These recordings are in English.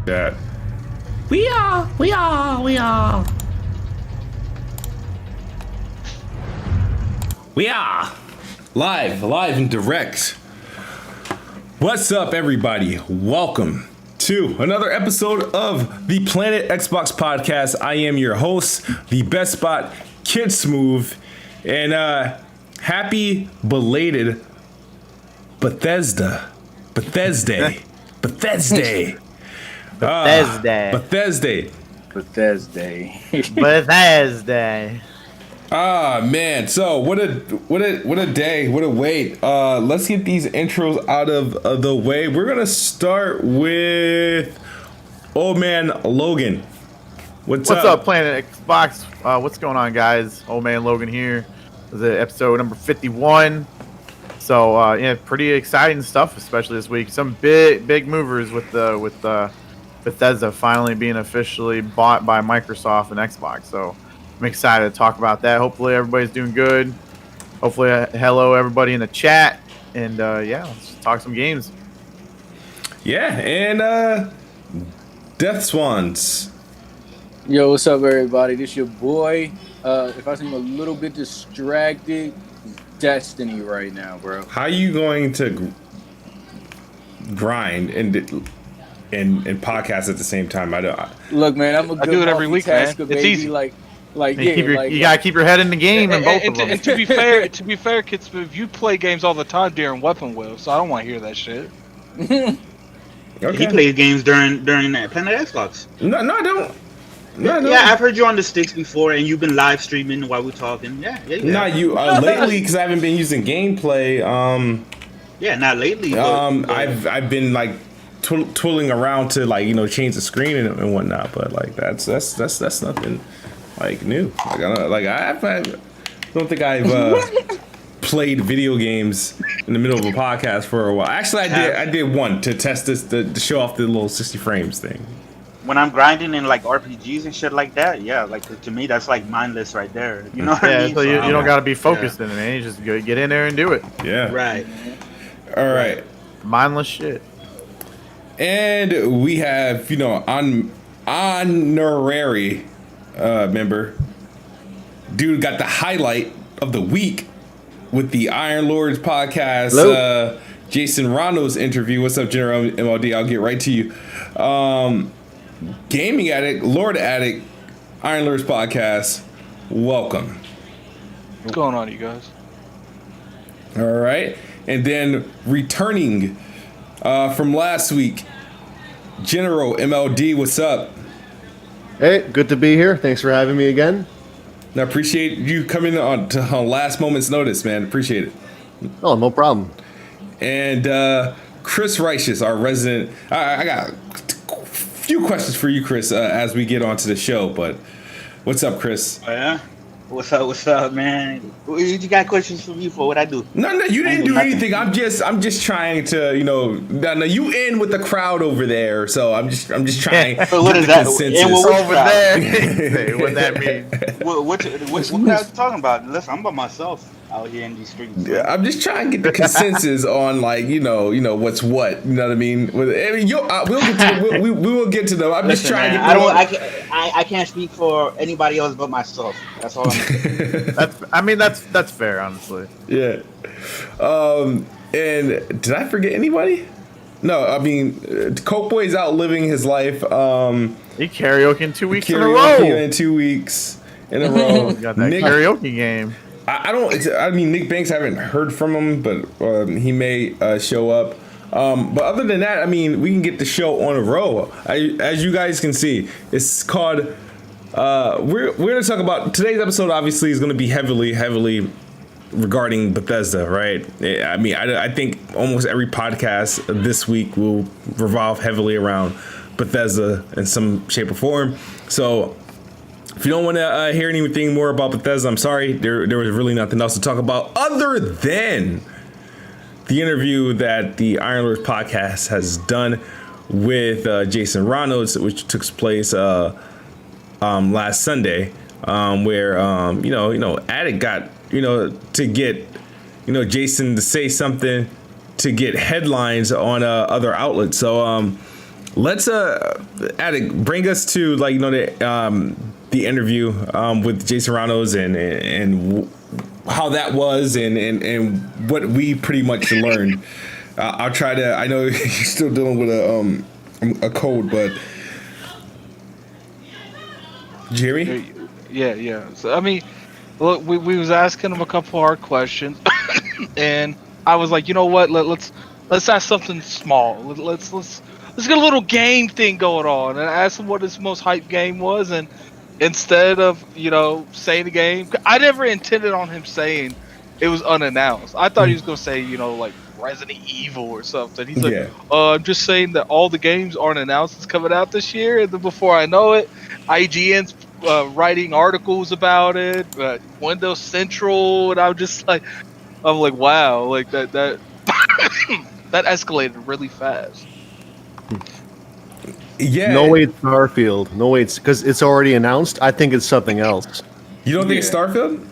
that. We are live and direct. What's up, everybody? Welcome to another episode of the Planet Xbox Podcast. I am your host, the best spot, Kid Smooth, and happy belated Bethesda. Bethesda. Ah, man. So what a day, what a wait. Let's get these intros out of the way. We're gonna start with Old Man Logan. What's up, Planet Xbox? What's going on, guys? Old Man Logan here. This is episode number 51. So yeah, pretty exciting stuff, especially this week. Some big movers with Bethesda finally being officially bought by Microsoft and Xbox. So I'm excited to talk about that. Hopefully everybody's doing good. Hopefully hello everybody in the chat, and yeah, let's talk some games. Yeah, and Death Swans. Yo, what's up, everybody? This your boy. If I seem a little bit distracted, Destiny right now, bro. How are you going to grind and podcast at the same time? Look, man, I'm a good do it every week, man. baby. It's easy. You gotta keep your head in the game and both of them. And to be fair, kids, you play games all the time during Weapon Wheel, so I don't want to hear that shit. Okay. He plays games during that Planet Xbox. No, I don't. No. Yeah, I've heard you on the sticks before, and you've been live streaming while we're talking. Yeah. Not you lately, because I haven't been using gameplay. Yeah, not lately. But I've been like twiddling around to change the screen and whatnot. But like that's nothing like new. I don't think I've played video games in the middle of a podcast for a while. Actually, I did one to test this to show off the little 60 frames thing. When I'm grinding in like RPGs and shit like that, yeah, like to me that's like mindless right there. You know what I mean? So you don't gotta be focused in it, man. You just get in there and do it. Yeah. Right. All right. Mindless shit. And we have honorary member. Dude got the highlight of the week with the Iron Lords podcast. Jason Rano's interview. What's up, General MLD? I'll get right to you. Gaming Addict, Lord Addict, Iron Lords podcast. Welcome. What's going on, you guys? All right. And then returning from last week, General MLD, what's up? Hey, good to be here. Thanks for having me again. I appreciate you coming on last moment's notice, man. Appreciate it. Oh, no problem. And Chris Righteous, our resident. I got a few questions for you, Chris, as we get onto the show. But what's up, Chris? Oh, yeah. What's up, man? You got questions for me for what I do? No, you didn't do anything. I'm just trying to, no, you in with the crowd over there. So I'm just trying. So what is that? Consensus. And what Over there. What that mean? What crowd you talking about? Listen, I'm by myself out here in these streets. Yeah, I'm just trying to get the consensus on what's what. You know what I mean? We will get to them. I'm just trying to. I can't speak for anybody else but myself. That's all. That's fair, honestly. Yeah. And did I forget anybody? No, I mean, Coke Boy's out living his life. He karaoke in 2 weeks in a row. In 2 weeks in a row. Got that karaoke game. I mean, NickBanks, I haven't heard from him, but he may show up. But other than that, I mean, we can get the show on a roll. As you guys can see, it's called. We're going to talk about today's episode. Obviously, is going to be heavily regarding Bethesda, right? I mean, I think almost every podcast this week will revolve heavily around Bethesda in some shape or form. So if you don't want to hear anything more about Bethesda, I'm sorry. There was really nothing else to talk about other than the interview that the Iron Lords podcast has done with Jason Rano's, which took place last Sunday, where Addict got to get Jason to say something to get headlines on other outlets. So let's Addict, bring us to like the interview with Jason Ramos and how that was and what we pretty much learned. I'll try to. I know you're still dealing with a cold, but did you hear me? Yeah. So I mean, look, we was asking him a couple hard questions, and I was like, you know what? Let's ask something small. Let's get a little game thing going on, and I asked him what his most hyped game was, and instead of saying the game, I never intended on him saying it was unannounced. I thought he was gonna say like Resident Evil or something. He's like, I'm just saying that all the games aren't announced. It's coming out this year, and then before I know it, IGN's writing articles about it, Windows Central, and I'm like, wow, like that that escalated really fast. Yeah. No way it's Starfield. No way it's because it's already announced. I think it's something else. You don't think it's Starfield?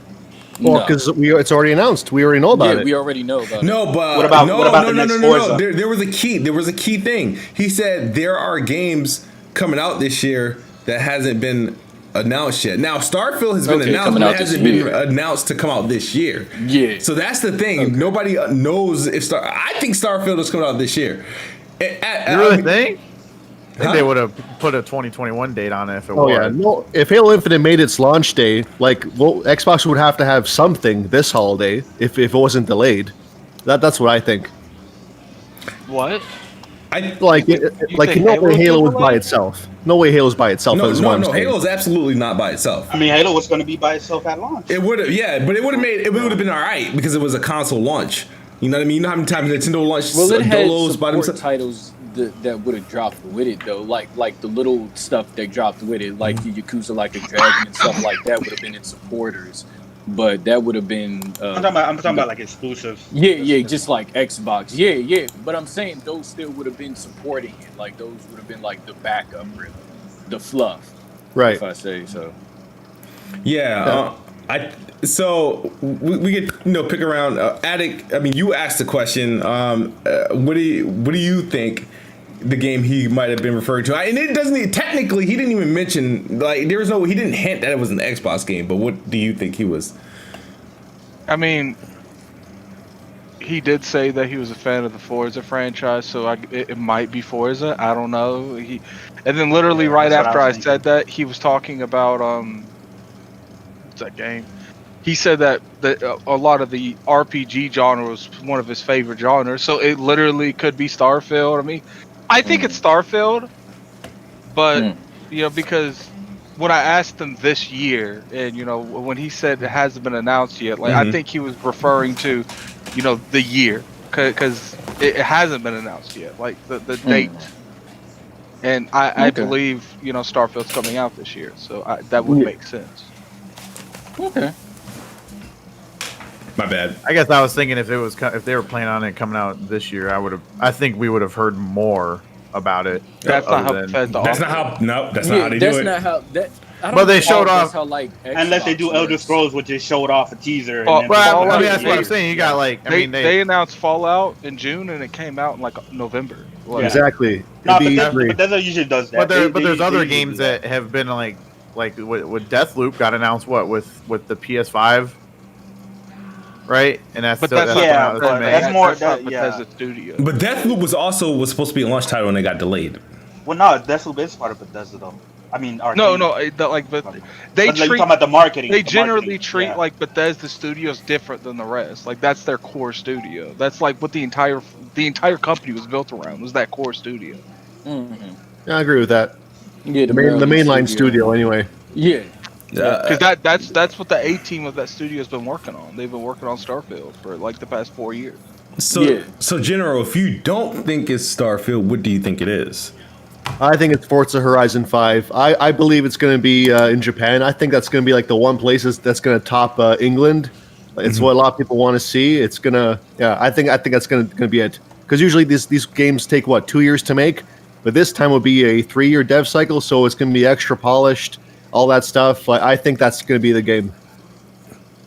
Well, because it's already announced. We already know about it. We already know about it. No, but what about the next Forza? There was a key. There was a key thing. He said there are games coming out this year that hasn't been announced yet. Now Starfield has been announced, but it hasn't been announced to come out this year. Yeah. So that's the thing. Okay. Nobody knows if I think Starfield is coming out this year. You really think? I think they would have put a 2021 date on it if it was. Yeah, no. If Halo Infinite made its launch day, Xbox would have to have something this holiday if it wasn't delayed. That's what I think. What? Halo was by itself. No way Halo's by itself. No, Halo's absolutely not by itself. I mean, Halo was going to be by itself at launch. It would have, but it would have been all right because it was a console launch. You know what I mean? You know how many times Nintendo launched Dolos by themselves? Titles that would have dropped with it though, like the little stuff they dropped with it, like the Yakuza Like a Dragon and stuff like that would have been in supporters, but that would have been. I'm talking about like exclusives. Yeah, just like Xbox. Yeah. But I'm saying those still would have been supporting it. Like those would have been like the backup, really, the fluff. Right. If I say so. Yeah. So we could pick around Addict. I mean, you asked the question. What do you think the game he might have been referring to? And it doesn't technically. He didn't even mention he didn't hint that it was an Xbox game. But what do you think he was? I mean, he did say that he was a fan of the Forza franchise, so it might be Forza. I don't know. And then literally right after I said that, he was talking about what's that game? He said that a lot of the RPG genre was one of his favorite genres, so it literally could be Starfield. I mean, I think it's Starfield, but because when I asked him this year, and when he said it hasn't been announced yet, I think he was referring to, the year, because it hasn't been announced yet, like the date. And I believe Starfield's coming out this year, so that would make sense. Okay. My bad. I guess I was thinking if they were planning on it coming out this year, I think we would have heard more about it. That's not how That's not how they do it. That's not how that. But they showed off. How, unless they do Elder Scrolls, which just showed off a teaser. That's what I'm saying. You got they announced Fallout in June and it came out in November. Exactly. No, Bethesda usually does that. But there's other games that have been like with Deathloop got announced with the PS5, right? And that's Bethesda Studio. But Deathloop was supposed to be a launch title and it got delayed. Well, no, Deathloop is part of Bethesda though. I mean, but they treat talking about the marketing. They generally treat Bethesda Studios different than the rest. Like that's their core studio. That's like what the entire company was built around, was that core studio. Mm-hmm. Yeah, I agree with that. Yeah, the mainline studio anyway. Yeah. Because that's what the A team of that studio has been working on. They've been working on Starfield for the past 4 years. So General, if you don't think it's Starfield, what do you think it is? I think it's Forza Horizon 5. I believe it's going to be in Japan. I think that's going to be the one place that's going to top England. It's what a lot of people want to see. It's gonna, I think that's going to be it. Because usually these games take 2 years to make, but this time will be a 3-year dev cycle, so it's going to be extra polished, all that stuff. I think that's going to be the game.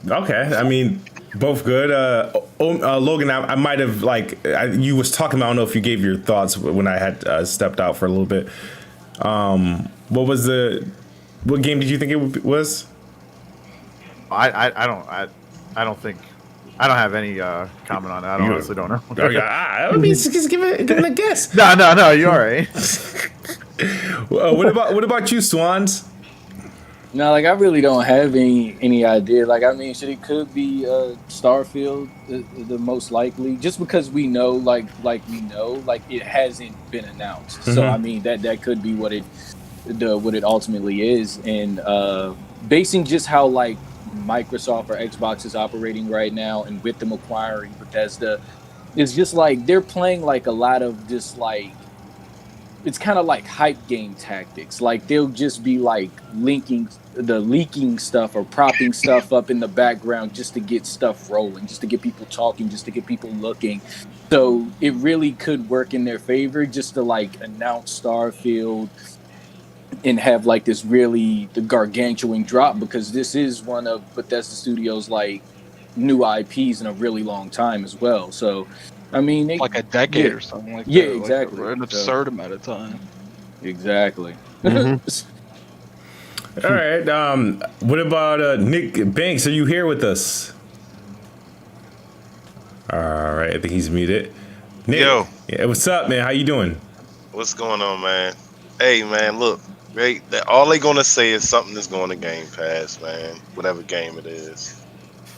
Okay, I mean, Both good. Logan, I might have you was talking. I don't know if you gave your thoughts when I had stepped out for a little bit. What game did you think it was? I don't think. I don't have any comment on it. I honestly don't know. I mean, just give it a guess. No, you're all right. What about you, Swans? No, like I really don't have any idea. Like I mean, shit, it could be Starfield, the most likely, just because we know, like it hasn't been announced. Mm-hmm. So I mean, that could be what it ultimately is, and basing just how like Microsoft or Xbox is operating right now, and with them acquiring Bethesda, it's just like they're playing like a lot of just like. It's kind of like hype game tactics. Like they'll just be like leaking stuff or propping stuff up in the background just to get stuff rolling, just to get people talking, just to get people looking. So it really could work in their favor just to like announce Starfield and have like this really the gargantuan drop, because this is one of Bethesda Studios' like new IPs in a really long time as well. So I mean, like a decade or something like that. Yeah, exactly. Like an absurd amount of time. Exactly. Mm-hmm. All right. What about NickBanks? Are you here with us? All right. I think he's muted. Nick, Yo. Yeah, what's up, man? How you doing? What's going on, man? Hey, man, look. All they gonna say is something that's going to Game Pass, man. Whatever game it is.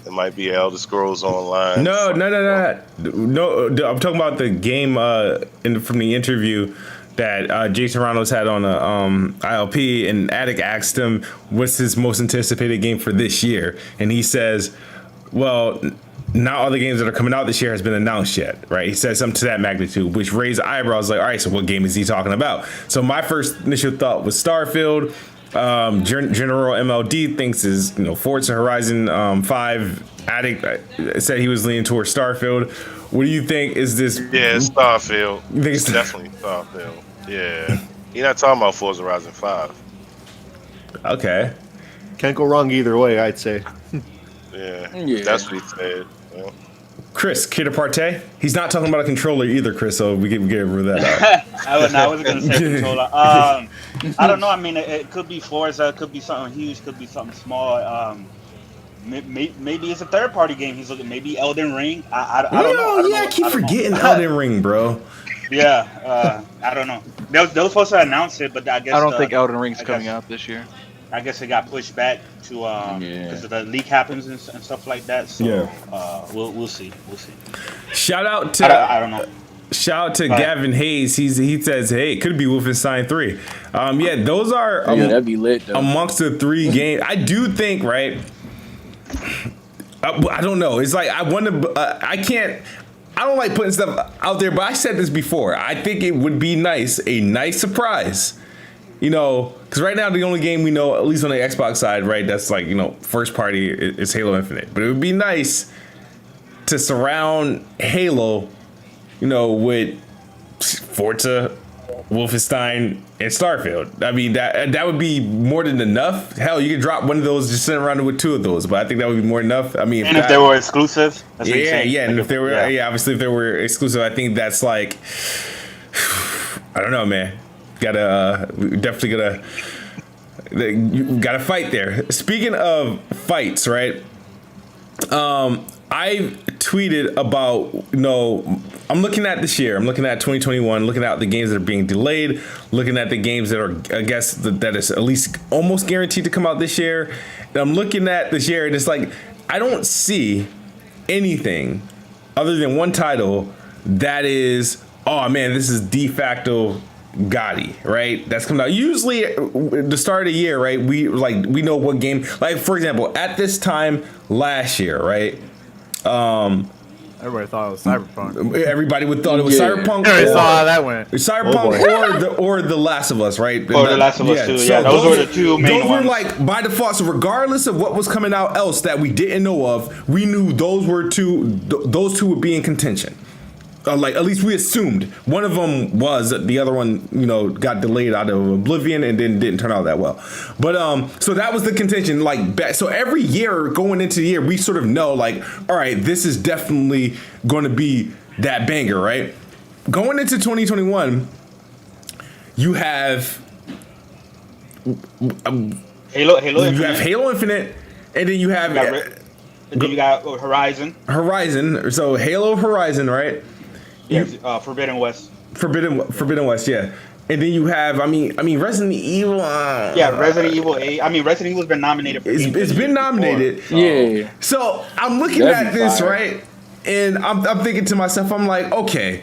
It might be Elder Scrolls Online. No. I'm talking about the game from the interview that Jason Reynolds had on ILP, and Addict asked him what's his most anticipated game for this year, and he says, well, not all the games that are coming out this year has been announced yet, right? He said something to that magnitude, which raised eyebrows. Like, all right, so what game is he talking about? So my first initial thought was Starfield. General MLD thinks is Forza Horizon 5. Addict said he was leaning towards Starfield. What do you think? Is this? Yeah, it's Starfield. You think it's definitely Starfield. Yeah, you're not talking about Forza Horizon 5. Okay. Can't go wrong either way, I'd say. Yeah, that's what he said. Yeah. Chris, care to partay? He's not talking about a controller either, Chris. So we get rid of that out. I was gonna say controller. I don't know. I mean, it could be Forza, it could be something huge, could be something small. Maybe it's a third-party game he's looking. Maybe Elden Ring. I don't know. I keep forgetting Elden Ring, bro. Yeah, I don't know. They were supposed to announce it, but I guess I don't think Elden Ring's coming out this year. I guess it got pushed back to because the leak happens and stuff like that. So we'll see. Shout out to I don't know. Shout out to Gavin Hayes. He says, hey, it could be Wolfenstein 3. Yeah, those are that'd be lit, though. Amongst the three games. I do think, right? I don't know. It's like I want to. I don't like putting stuff out there, but I said this before. I think it would be a nice surprise. Because right now the only game we know, at least on the Xbox side, right, that's like, first party is Halo Infinite. But it would be nice to surround Halo, with Forza, Wolfenstein, and Starfield. I mean, that would be more than enough. Hell, you could drop one of those, just sit around with two of those. But I think that would be more than enough. I mean, if they were exclusive, and if they were, obviously if they were exclusive, I think that's like, I don't know, man. Definitely gotta fight there. Speaking of fights, right? I tweeted about, I'm looking at this year. I'm looking at 2021, looking at the games that are being delayed, looking at the games that are, I guess, that is at least almost guaranteed to come out this year. And I'm looking at this year, and it's like, I don't see anything other than one title that is, oh man, this is de facto Gotti, right? That's coming out. Usually the start of the year, right? We know what game, like for example, at this time last year, right? Everybody thought it was Cyberpunk. Everybody thought it was Cyberpunk. Everybody saw how that went. Cyberpunk or the Last of Us, right? Or The Last of Us too. Yeah, those were the two main ones. Those were like by default. So regardless of what was coming out else that we didn't know of, we knew those two would be in contention. like at least we assumed one of them was, the other one, got delayed out of Oblivion and then didn't turn out that well. But so that was the contention. Like, so every year going into the year, we sort of know, like, all right, this is definitely going to be that banger, right? Going into 2021, you have Halo you Infinite. have Halo Infinite, and then you have And then you got Horizon. So Halo Horizon, right? Yes, Forbidden West. Forbidden West, yeah. And then you have, I mean, Resident Evil. Resident Evil 8. I mean, Resident Evil's been nominated for. It's been nominated. Before, so. Yeah. So I'm looking That'd at be this, fire. right? And I'm thinking to myself, I'm like, okay,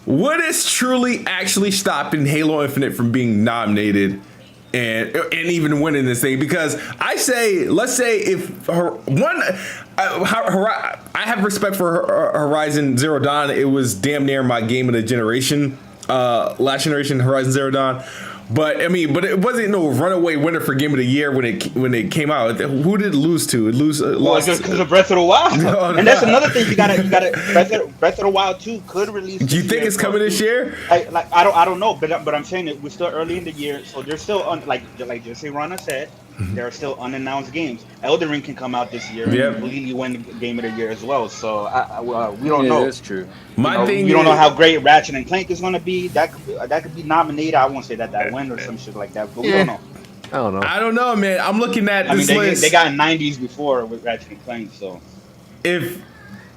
what is truly actually stopping Halo Infinite from being nominated and even winning this thing? Because let's say if I have respect for Horizon Zero Dawn. It was damn near my game of the generation, last generation Horizon Zero Dawn. But it wasn't no runaway winner for Game of the Year when it came out. Who did it lose to? It lost because of Breath of the Wild. No, and that's another thing you gotta Breath of the Wild 2 could release. Do you think it's coming this year? I don't know, but I'm saying that we're still early in the year, so there's still like Jesse Rana said, there are still unannounced games. Elden Ring can come out this year and completely win the Game of the Year as well. So we don't know. That's true. We don't know how great Ratchet and Clank is going to be. That could be nominated. I won't say that win or some shit like that, but we don't know. I don't know, man. I'm looking at this list. They got 90s before with Ratchet and Clank, so. If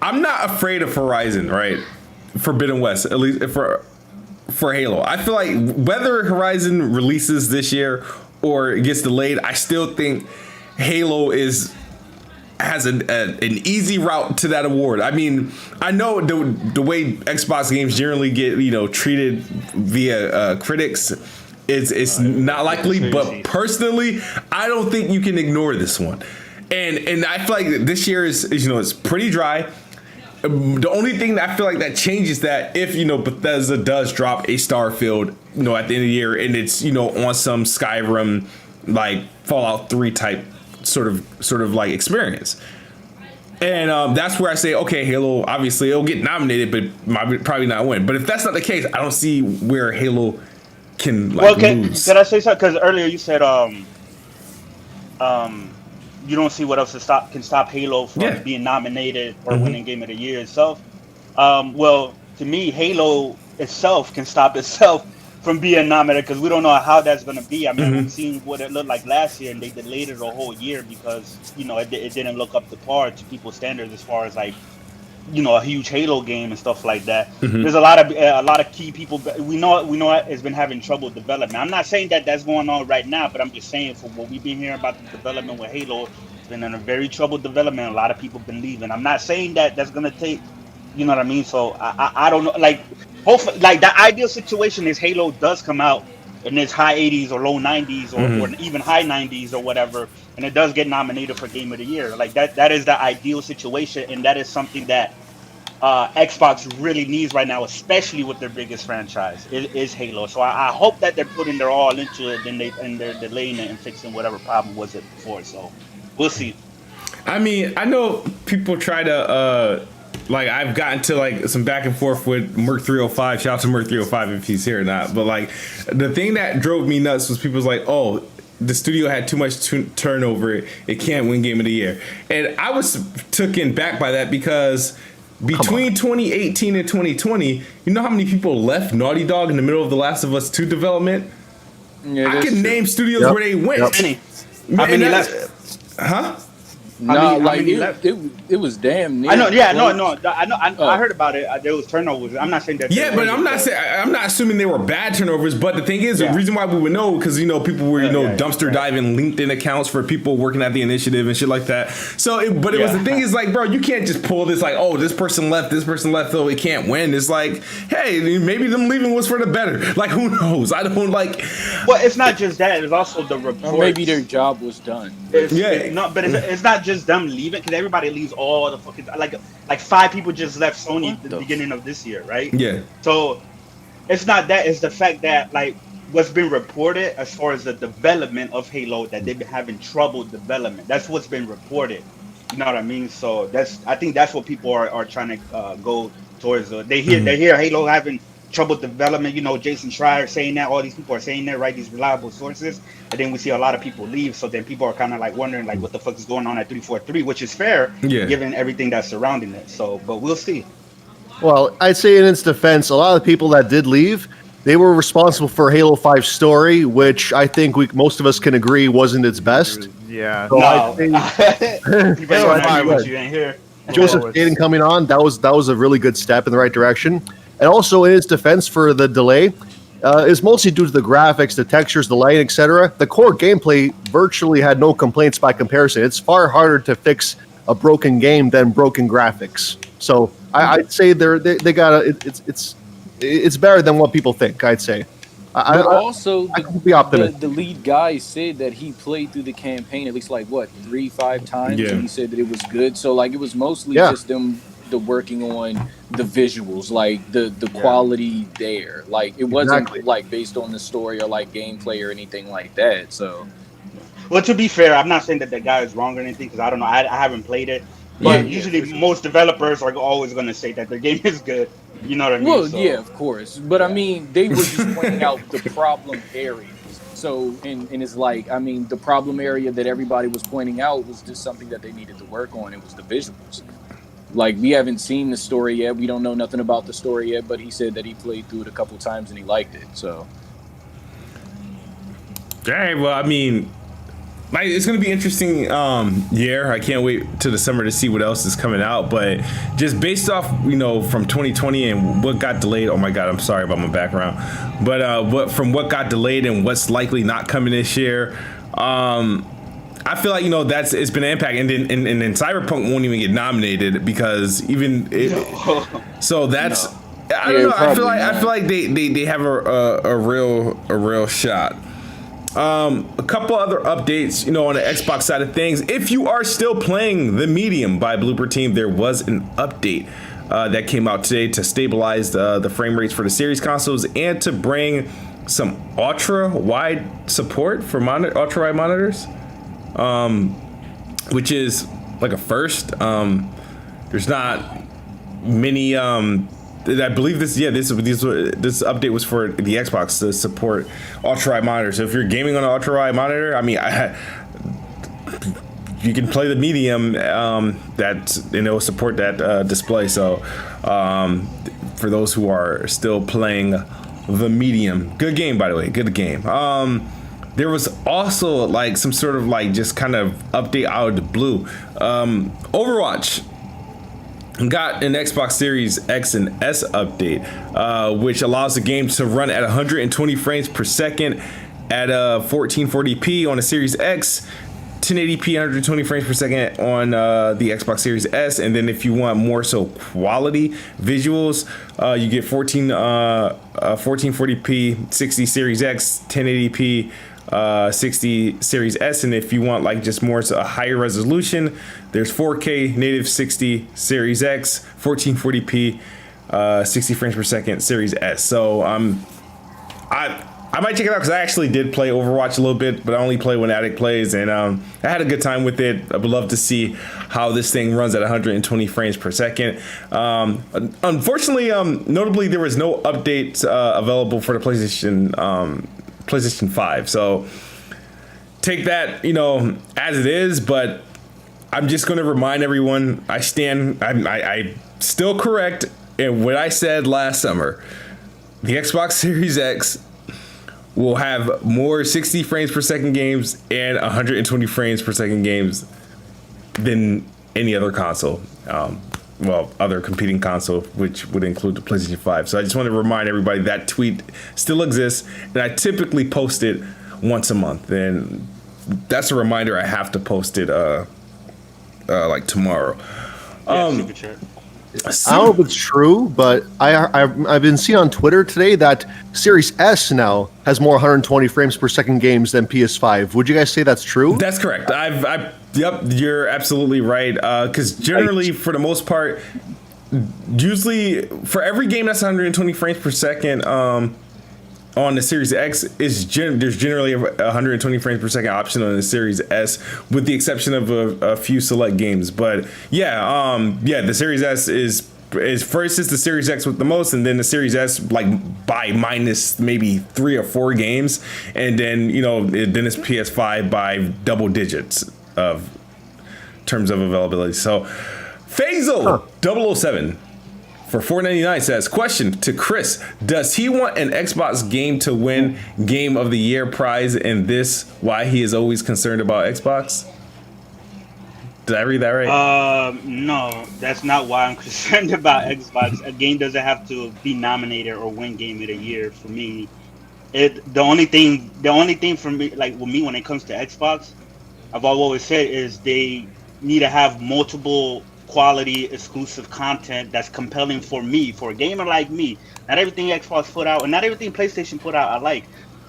I'm not afraid of Horizon, right? Forbidden West, at least for Halo. I feel like whether Horizon releases this year or it gets delayed, I still think Halo has an easy route to that award. I mean, I know the way Xbox games generally get treated via critics, it's not likely. But personally, I don't think you can ignore this one. And I feel like this year is it's pretty dry. The only thing that I feel like that changes that if Bethesda does drop a Starfield at the end of the year and it's on some Skyrim like Fallout 3 type sort of like experience, and that's where I say okay, Halo obviously it'll get nominated but might probably not win. But if that's not the case, I don't see where Halo can lose. Can I say something? Because earlier you said you don't see what else can stop Halo from being nominated or winning Game of the Year itself. Well, to me, Halo itself can stop itself from being nominated because we don't know how that's going to be. I mean, we've seen what it looked like last year, and they delayed it a whole year because it didn't look up to par to people's standards as far as like a huge Halo game and stuff like that. There's a lot of key people. We know it's been having trouble development. I'm not saying that that's going on right now, but I'm just saying from what we've been hearing about the development with Halo, it's been in a very troubled development. A lot of people been leaving. I'm not saying that that's gonna take, you know what I mean. So I don't know. Like hopefully, like the ideal situation is Halo does come out in its high 80s or low 90s or even high 90s or whatever, and it does get nominated for Game of the Year. Like that is the ideal situation, and that is something that Xbox really needs right now, especially with their biggest franchise, is Halo. So I hope that they're putting their all into it, and they're delaying it and fixing whatever problem was it before. So we'll see. I mean, I know people try to like I've gotten to like some back and forth with Merc 305. Shout out to Merc 305 if he's here or not. But like the thing that drove me nuts was people was like, oh, the studio had too much turnover. It can't win Game of the Year. And I was taken back by that because between 2018 and 2020, you know how many people left Naughty Dog in the middle of The Last of Us 2 development? Yeah, I can name studios where they went. How many left? Huh? No, like it was damn near. I know. Yeah, no. I heard about it. There was turnovers. I'm not saying that. Yeah, but I'm not assuming they were bad turnovers. But the thing is, the reason why we would know because people were dumpster diving LinkedIn accounts for people working at the initiative and shit like that. So, it was the thing is like, bro, you can't just pull this like, oh, this person left, so it can't win. It's like, hey, maybe them leaving was for the better. Like, who knows? I don't like. Well, it's not just that. It's also the reports. Or maybe their job was done. It's not just them leaving because everybody leaves all the fucking like 5 people just left Sony at the beginning of this year, right? Yeah. So it's not that; it's the fact that like what's been reported as far as the development of Halo that they've been having trouble development. That's what's been reported. You know what I mean? So I think that's what people are trying to go towards. They hear Halo having trouble development. You know, Jason Schreier saying that. All these people are saying that, right? These reliable sources. And then we see a lot of people leave. So then people are kind of like wondering, like, what the fuck is going on at 343, which is fair, given everything that's surrounding it. So, but we'll see. Well, I'd say in its defense, a lot of the people that did leave, they were responsible for Halo 5 story, which I think most of us can agree wasn't its best. Yeah. So No. You better So remind I what you ain't here. Joseph Staten coming on, that was a really good step in the right direction. And also in its defense for the delay, is mostly due to the graphics, the textures, the lighting, etc. The core gameplay virtually had no complaints by comparison. It's far harder to fix a broken game than broken graphics. So I'd say they got it's better than what people think. I'd say. But also, I can be optimistic. the lead guy said that he played through the campaign at least like 3-5 times, Yeah. and he said that it was good. So like it was mostly just them working on the visuals, like the quality there. Like it wasn't like based on the story or like gameplay or anything like that. So, well, to be fair, I'm not saying that the guy is wrong or anything because I don't know. I haven't played it. But usually most developers are always going to say that their game is good. You know what I mean? Well, yeah, of course. But I mean, they were just pointing out the problem areas. So, and it's like, I mean, the problem area that everybody was pointing out was just something that they needed to work on. It was the visuals. Like, we haven't seen the story yet. We don't know nothing about the story yet, but he said that he played through it a couple times and he liked it. So, Dang, well, I mean, like, it's going to be interesting year. I can't wait till the summer to see what else is coming out. But just based off, from 2020 and what got delayed. Oh my God, I'm sorry about my background. But from what got delayed and what's likely not coming this year, I feel like it's been an impact, and then Cyberpunk won't even get nominated because so that's I don't know. I feel like they have a real shot. A couple other updates, on the Xbox side of things. If you are still playing The Medium by Blooper Team, there was an update that came out today to stabilize the frame rates for the series consoles and to bring some ultra-wide support for ultra-wide monitors, which is like a first. There's not many. I believe this update was for the Xbox to support ultra-wide monitors. So if you're gaming on an ultra-wide monitor, I mean, you can play the medium. It'll support that display. So for those who are still playing the medium, good game, by the way, good game. There was also like some sort of like just kind of update out of the blue. Overwatch got an Xbox Series X and S update, which allows the game to run at 120 frames per second at 1440p on the Series X, 1080p 120 frames per second on the Xbox Series S, and then if you want more so quality visuals, you get 1440p 60 Series X, 1080p 60 Series S, and if you want like just more so a higher resolution, there's 4K native 60 Series X, 1440p 60 frames per second Series S. So I might check it out because I actually did play Overwatch a little bit, but I only play when Addict plays, and I had a good time with it. I would love to see how this thing runs at 120 frames per second. Unfortunately, notably, there was no update available for the PlayStation 5. So take that, as it is, but I'm just going to remind everyone I still correct in what I said last summer. The Xbox Series X will have more 60 frames per second games and 120 frames per second games than any other console. Other competing console, which would include the PlayStation 5. So I just want to remind everybody that tweet still exists, and I typically post it once a month. And that's a reminder I have to post it like tomorrow. Super chat. I don't know if it's true, but I've been seeing on Twitter today that Series S now has more 120 frames per second games than PS5. Would you guys say that's true? That's correct. Yep, you're absolutely right. Because generally, for the most part, usually for every game that's 120 frames per second, on the Series X is there's generally a 120 frames per second option on the Series S, with the exception of a few select games. But the Series S is first is the Series X with the most, and then the Series S like by minus maybe 3 or 4 games, and then then it's PS5 by double digits of terms of availability. So Faisal 007 for $4.99 says, question to Chris, does he want an Xbox game to win Game of the Year prize, and this why he is always concerned about Xbox? Did I read that right? No, that's not why I'm concerned about Xbox. A game doesn't have to be nominated or win Game of the Year for me. The only thing for me, like with me when it comes to Xbox, I've always said is they need to have multiple quality exclusive content that's compelling for me, for a gamer like me. Not everything Xbox put out and not everything PlayStation put out I like.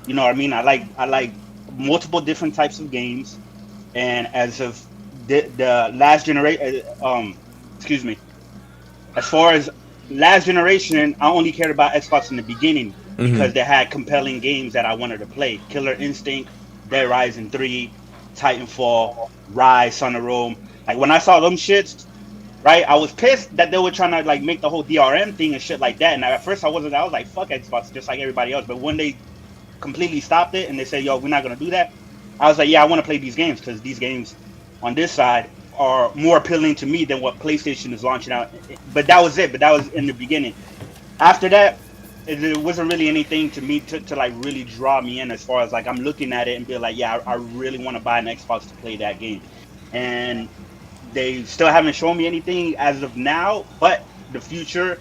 You know what I mean? I like multiple different types of games, and as of the last generation, as far as last generation, I only cared about Xbox in the beginning because they had compelling games that I wanted to play. Killer Instinct, Dead Rising 3, Titanfall, Rise, Son of Rome. Like when I saw them shits, right, I was pissed that they were trying to like make the whole DRM thing and shit like that. And at first I was like, fuck Xbox, just like everybody else. But when they completely stopped it and they said, yo, we're not gonna do that, I was like, yeah, I want to play these games because these games on this side are more appealing to me than what PlayStation is launching out. But that was it. But that was in the beginning. After that, it wasn't really anything to me to like really draw me in, as far as like I'm looking at it and be like, yeah, I really want to buy an Xbox to play that game. And they still haven't shown me anything as of now, but the future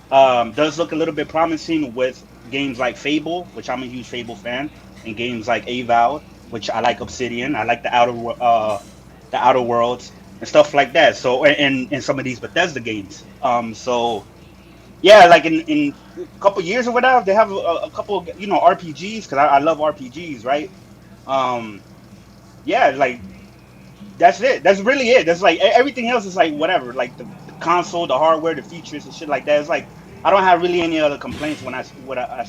does look a little bit promising with games like Fable, which I'm a huge Fable fan, and games like Avowed, which I like Obsidian. I like the Outer Worlds and stuff like that. So and some of these Bethesda games. So yeah, like in a couple years or whatever, they have a couple of, RPGs, because I love RPGs, right? Yeah, like that's it. That's really it. That's like everything else is like whatever. Like the console, the hardware, the features and shit like that. It's like I don't have really any other complaints as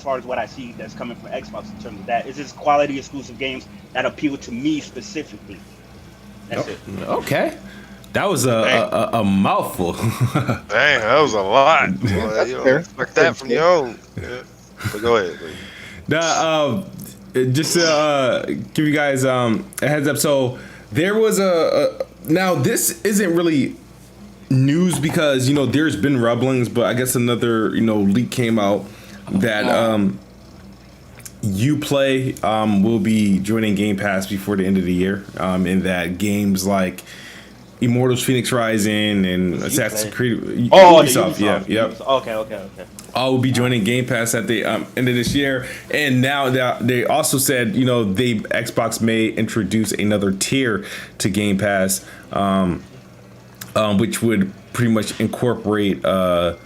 far as what I see that's coming from Xbox in terms of that. It's just quality exclusive games that appeal to me specifically. That's it. Okay. That was a mouthful. Dang, that was a lot. Boy, you know, expect that from your own. Yeah. But go ahead. Just to give you guys a heads up. So there was now this isn't really news because there's been rumblings, but I guess another leak came out that Uplay will be joining Game Pass before the end of the year, and that games like Immortals Phoenix Rising and Assassin's Creed Ubisoft. Yeah, yep. Okay. All will be joining Game Pass at the end of this year. And now they also said, Xbox may introduce another tier to Game Pass, which would pretty much incorporate a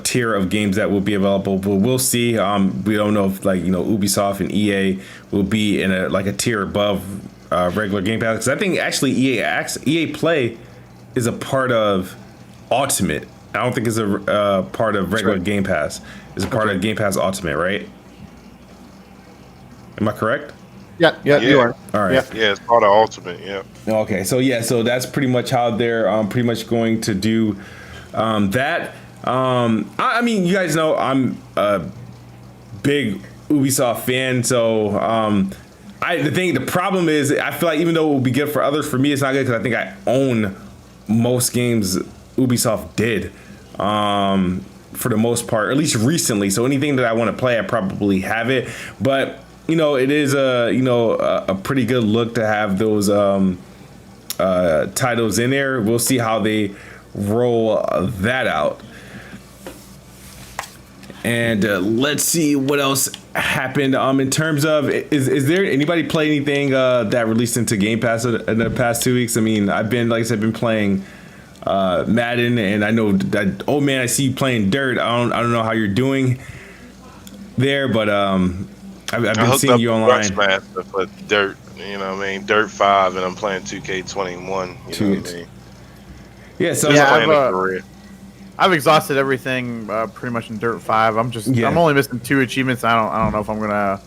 tier of games that will be available. But we'll see. We don't know if Ubisoft and EA will be in a tier above regular Game Pass, because I think actually EA Play is a part of Ultimate. I don't think it's a part of regular Game Pass. It's a part of Game Pass Ultimate, right? Am I correct? Yeah, you are. All right. Yeah, it's part of Ultimate. Yeah. Okay, so that's pretty much how they're pretty much going to do that. I mean, you guys know I'm a big Ubisoft fan, so the problem is I feel like even though it will be good for others, for me it's not good because I think I own most games Ubisoft did for the most part, at least recently. So anything that I want to play, I probably have it. But it is a pretty good look to have those titles in there. We'll see how they roll that out. And let's see what else happened. In terms of, is there anybody play anything that released into Game Pass in the past 2 weeks? I mean, I've been playing Madden, and I know that. Oh man, I see you playing Dirt. I don't know how you're doing there, but I've been seeing you online. Master for Dirt, Dirt 5, and I'm playing 2K21. You know what I mean? Yeah, so I've exhausted everything pretty much in Dirt 5. I'm only missing 2 achievements. I don't know if I'm gonna.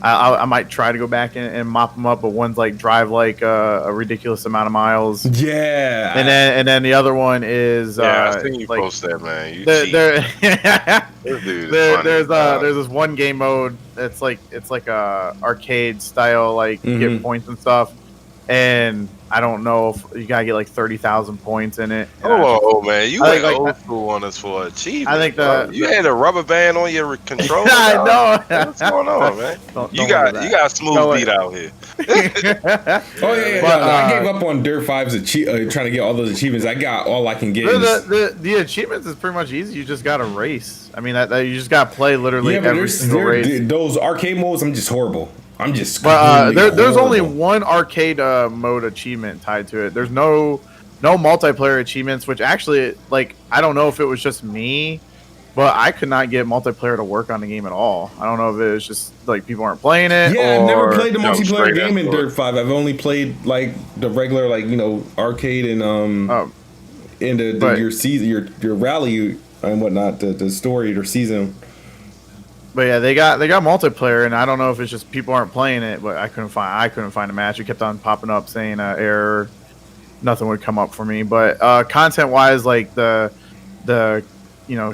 I might try to go back and mop them up, but one's like drive like a ridiculous amount of miles. Yeah, and then the other one is I think you like, post that, man. You there's there's this one game mode that's like a arcade style, like you get points and stuff, and I don't know if you gotta get like 30,000 points in it. Oh man, you went like old school on us for achievement. I think you had a rubber band on your controller. I know. What's going on, man? You got a smooth beat out here. I gave up on Dirt 5's trying to get all those achievements. I got all I can get. The achievements is pretty much easy. You just got to race. I mean, that you just got to play literally every single race. Those arcade modes, I'm just horrible. I'm just. But there's only one arcade mode achievement tied to it. There's no multiplayer achievements, which actually, like, I don't know if it was just me, but I could not get multiplayer to work on the game at all. I don't know if it was just like people aren't playing it. Yeah, I've never played the multiplayer game in Dirt 5. I've only played like the regular, like, arcade and your season, your rally and whatnot, the story or season. But yeah, they got multiplayer, and I don't know if it's just people aren't playing it, but I couldn't find a match. It kept on popping up saying error. Nothing would come up for me. But content wise, like the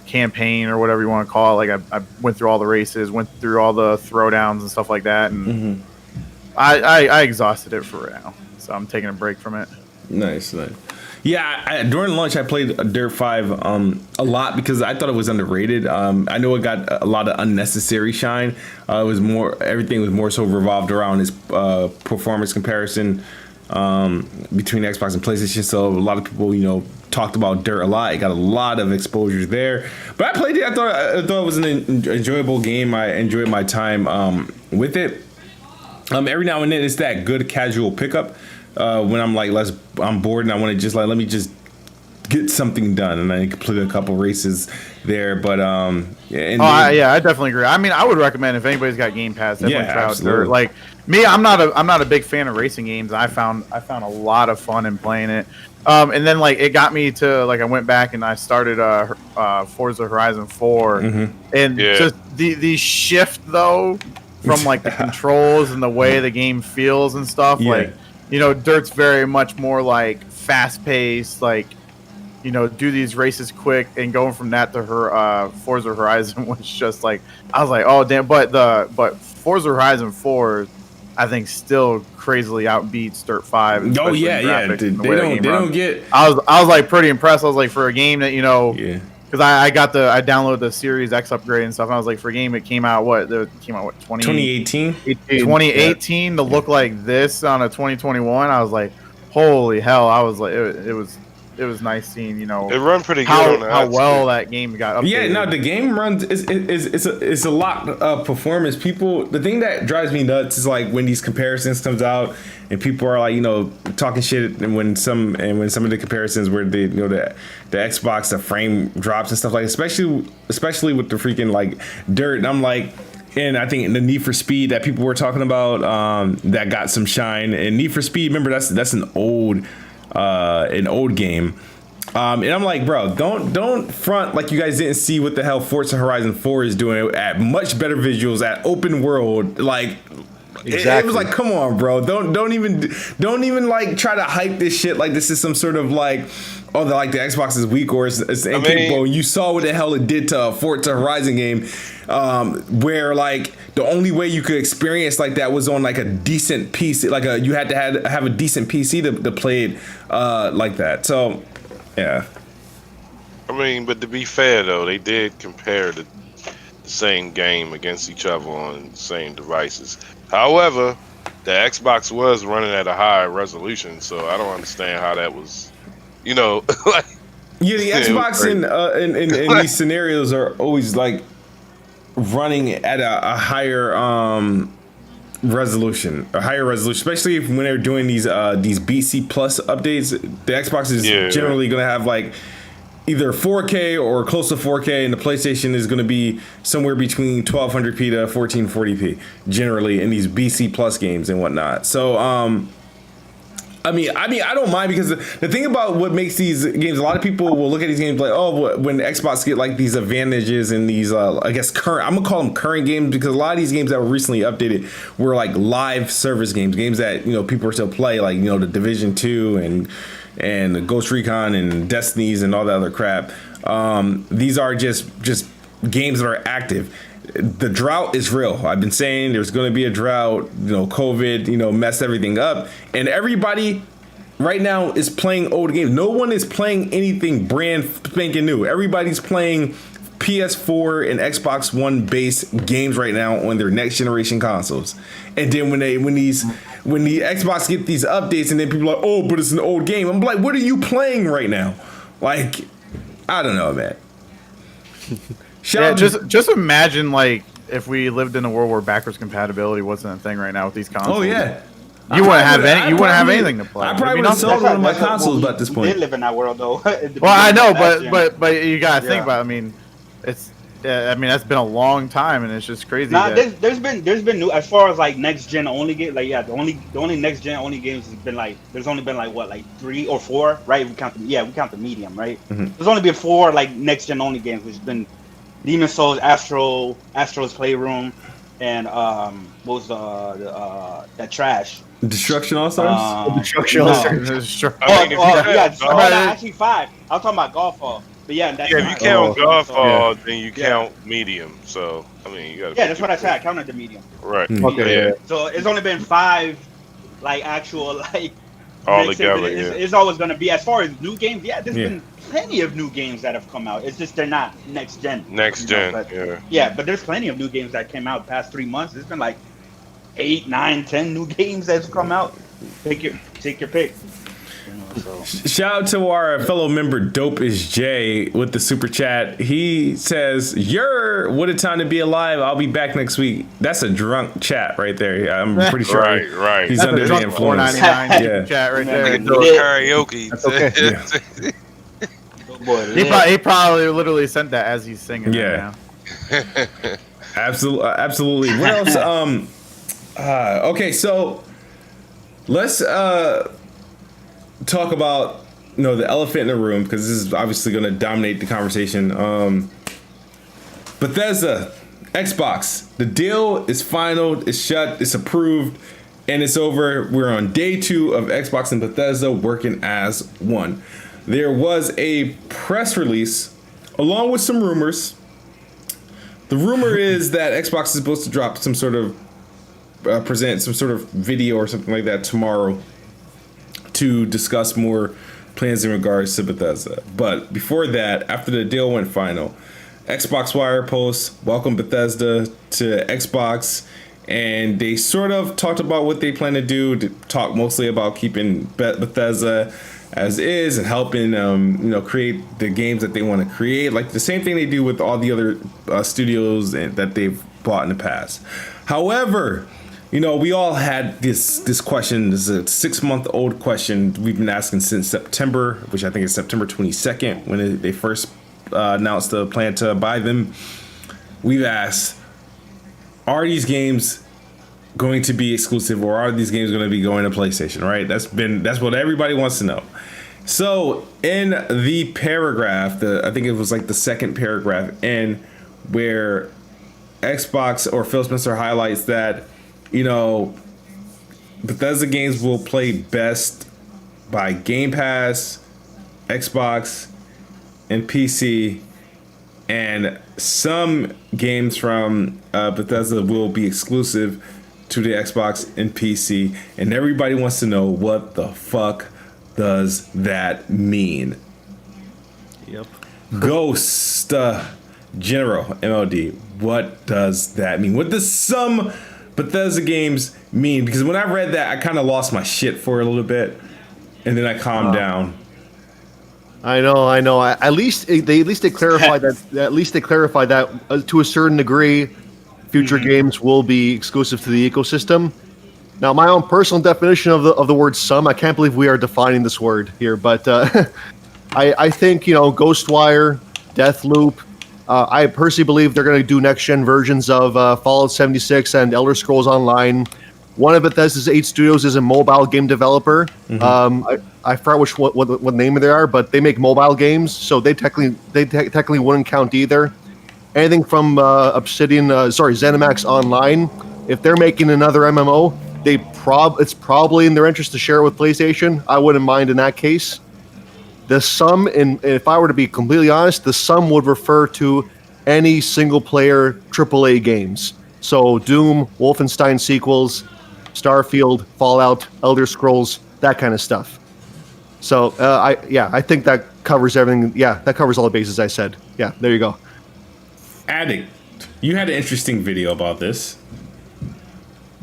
campaign or whatever you want to call it, like I went through all the races, went through all the throwdowns and stuff like that, and I exhausted it for now. So I'm taking a break from it. Nice. Yeah, during lunch I played Dirt 5 a lot because I thought it was underrated. I know it got a lot of unnecessary shine. Everything was more so revolved around its performance comparison between Xbox and PlayStation. So a lot of people, talked about Dirt a lot. It got a lot of exposure there. But I played it. I thought it was an enjoyable game. I enjoyed my time with it. Every now and then it's that good casual pickup. When I'm like, I'm bored and I want to just let me just get something done, and I completed a couple races there. But I definitely agree. I mean, I would recommend if anybody's got Game Pass, definitely try out Dirt. Like me, I'm not a big fan of racing games. I found a lot of fun in playing it. And then like it got me to like I went back and I started Forza Horizon 4, and just the shift though from like the controls and the way the game feels and stuff like. Dirt's very much more like fast-paced, like, do these races quick, and going from that to her Forza Horizon was just like, I was like, oh damn! But Forza Horizon 4, I think, still crazily outbeats Dirt 5. Oh yeah. They don't get. I was like pretty impressed. I was like, for a game that because I downloaded the Series X upgrade and stuff. And I was like, for a game, it came out 2018? 2018 to look like this on a 2021. I was like, holy hell! I was like, it was nice seeing it run pretty good how well that game got updated. Yeah, no, the game runs. It's a lot of performance. The thing that drives me nuts is like when these comparisons comes out and people are like, talking shit, and when some of the comparisons where the Xbox, the frame drops and stuff, like especially with the freaking like Dirt, and I'm like. And I think the Need for Speed that people were talking about, that got some shine. And Need for Speed, remember that's an old game. And I'm like, bro, don't front like you guys didn't see what the hell Forza Horizon 4 is doing at much better visuals, at open world, like. Exactly. It was like, come on, bro. Don't even like try to hype this shit like this is some sort of like, the Xbox is weak or it's incapable. And you saw what the hell it did to a Forza Horizon game, where like the only way you could experience like that was on like a decent PC, like you had to have a decent PC to play it like that. So, yeah. I mean, but to be fair though, they did compare the same game against each other on the same devices. However, the Xbox was running at a higher resolution, so I don't understand how that was, like. Yeah, the Xbox in these scenarios are always like running at a higher resolution, especially when they're doing these BC Plus updates. The Xbox is generally going to have like either 4K or close to 4K, and the PlayStation is going to be somewhere between 1200p to 1440p generally in these BC Plus games and whatnot. So I mean, I don't mind because the thing about what makes these games, a lot of people will look at these games like, oh, when Xbox get like these advantages and these, I guess current, I'm gonna call them current games because a lot of these games that were recently updated were like live service games that people still play, like the Division 2 and Ghost Recon and Destinies and all that other crap. These are just games that are active. The drought is real. I've been saying there's going to be a drought. COVID, messed everything up, and everybody right now is playing old games. No one is playing anything brand spanking new. Everybody's playing PS4 and Xbox One based games right now on their next generation consoles. And then when the Xbox get these updates, and then people are like, oh, but it's an old game. I'm like, what are you playing right now? Like, I don't know, man. Just imagine like if we lived in a world where backwards compability wasn't a thing right now with these consoles. Oh yeah, you wouldn't have anything to play. I probably would have sold one of my consoles at this point. We did live in that world though. Well, I know, but you gotta think about it. I mean, that's been a long time, and it's just crazy. Nah, there's been new as far as like next gen only game. Like the only next gen only games has been like there's only been like what, like 3 or 4, right? We count the medium, right? Mm-hmm. There's only been 4 like next gen only games, which has been Demon's Souls, Astro's Playroom, and what was that trash? Destruction All Stars. Destruction All Stars. Actually 5. I'm talking about Godfall. But yeah, if you count Godfall, then you count medium. So I mean, you gotta. Yeah, that's what I said. I counted the medium. Right. Okay. Yeah. So it's only been 5, like actual like. All together. It's always gonna be as far as new games. Yeah, there's been plenty of new games that have come out. It's just they're not next gen. But there's plenty of new games that came out the past 3 months. There's been like 8, 9, 10 new games that's come out. Take your pick. Shout out to our fellow member Dope is Jay with the super chat. He says, what a time to be alive. I'll be back next week. That's a drunk chat right there. I'm pretty sure right. He's under the influence. $4.99 chat right there. Karaoke. That's okay. He probably literally sent that as he's singing. Yeah. Right now. Absolutely. What else? Okay, so let's talk about the elephant in the room, because this is obviously going to dominate the conversation. Bethesda, Xbox, the deal is final, it's shut, it's approved, and it's over. We're on day 2 of Xbox and Bethesda working as one. There was a press release along with some rumors. The rumor is that Xbox is supposed to drop some sort of present some sort of video or something like that tomorrow to discuss more plans in regards to Bethesda. But before that, after the deal went final, Xbox Wire posts welcome Bethesda to Xbox, and they sort of talked about what they plan to do. To talk mostly about keeping Bethesda as is and helping create the games that they want to create, like the same thing they do with all the other studios that they've bought in the past. However, we all had this question. This is a 6-month-old question we've been asking since September, which I think is September 22nd, when they first announced the plan to buy them. We've asked, are these games going to be exclusive, or are these games going to be going to PlayStation, right? That's what everybody wants to know. So in the paragraph, I think it was like the second paragraph, in where Xbox or Phil Spencer highlights that Bethesda games will play best by Game Pass, Xbox, and PC, and some games from Bethesda will be exclusive to the Xbox and PC. And everybody wants to know, what the fuck does that mean? Yep. Ghost General MLD, what does that mean? What does some Bethesda games mean? Because when I read that, I kind of lost my shit for a little bit, and then I calmed down. I know. At least they clarified that. At least they clarified that to a certain degree, future games will be exclusive to the ecosystem. Now, my own personal definition of the word "some," I can't believe we are defining this word here, but I think Ghostwire, Deathloop. I personally believe they're going to do next-gen versions of Fallout 76 and Elder Scrolls Online. One of Bethesda's 8 studios is a mobile game developer. I forgot what name they are, but they make mobile games, so they technically wouldn't count either. Anything from ZeniMax Online, if they're making another MMO, it's probably in their interest to share it with PlayStation. I wouldn't mind in that case. The sum, if I were to be completely honest, the sum would refer to any single-player AAA games. So Doom, Wolfenstein sequels, Starfield, Fallout, Elder Scrolls, that kind of stuff. So I think that covers everything. Yeah, that covers all the bases I said. Yeah, there you go. Addict, you had an interesting video about this.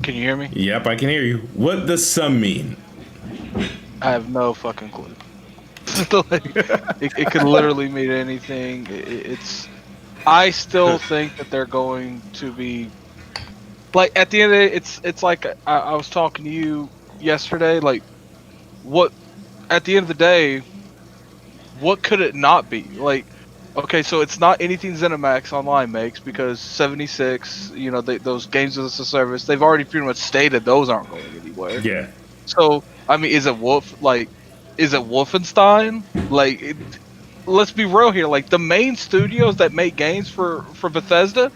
Can you hear me? Yep, I can hear you. What does sum mean? I have no fucking clue. It could literally mean anything. I still think that they're going to be like, at the end of the day, it's like I was talking to you yesterday. Like, what at the end of the day, what could it not be? Like, okay, so it's not anything ZeniMax Online makes, because 76, those games as a service, they've already pretty much stated those aren't going anywhere. Yeah. So I mean, is it Wolfenstein? Like, let's be real here. Like, the main studios that make games for Bethesda,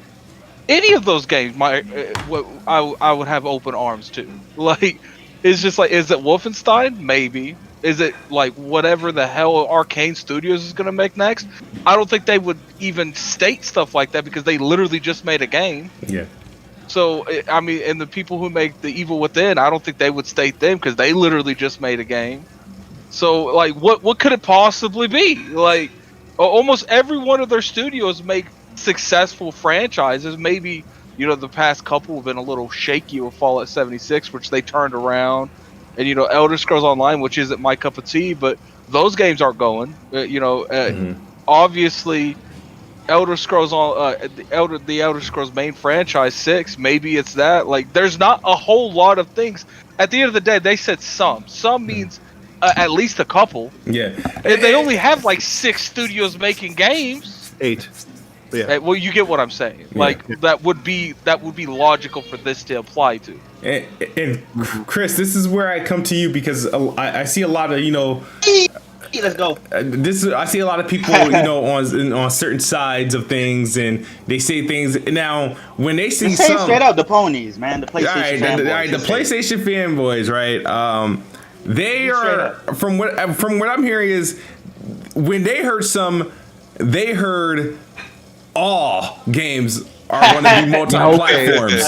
any of those games I would have open arms to. Like, it's just like, is it Wolfenstein? Maybe. Is it like whatever the hell Arcane Studios is gonna make next? I don't think they would even state stuff like that, because they literally just made a game. Yeah. So I mean, and the people who make The Evil Within, I don't think they would state them, because they literally just made a game. So like, what could it possibly be? Like, almost every one of their studios make successful franchises. Maybe, the past couple have been a little shaky with Fallout 76, which they turned around, and Elder Scrolls Online, which isn't my cup of tea, but those games aren't going. Obviously, Elder Scrolls the Elder Scrolls main franchise 6, maybe it's that. Like, there's not a whole lot of things. At the end of the day, they said some means at least a couple. Yeah. And they only have like 6 studios making games. 8. Yeah. Well, you get what I'm saying. Like, that would be logical for this to apply to. And Chris, this is where I come to you, because I see a lot of Let's go. I see a lot of people on certain sides of things, and they say things. Now when they see some straight up, the ponies, man, the PlayStation fanboys. The PlayStation fanboys, right? They are, from what I'm hearing, is when they heard some, they heard all games are going to be multi-platforms.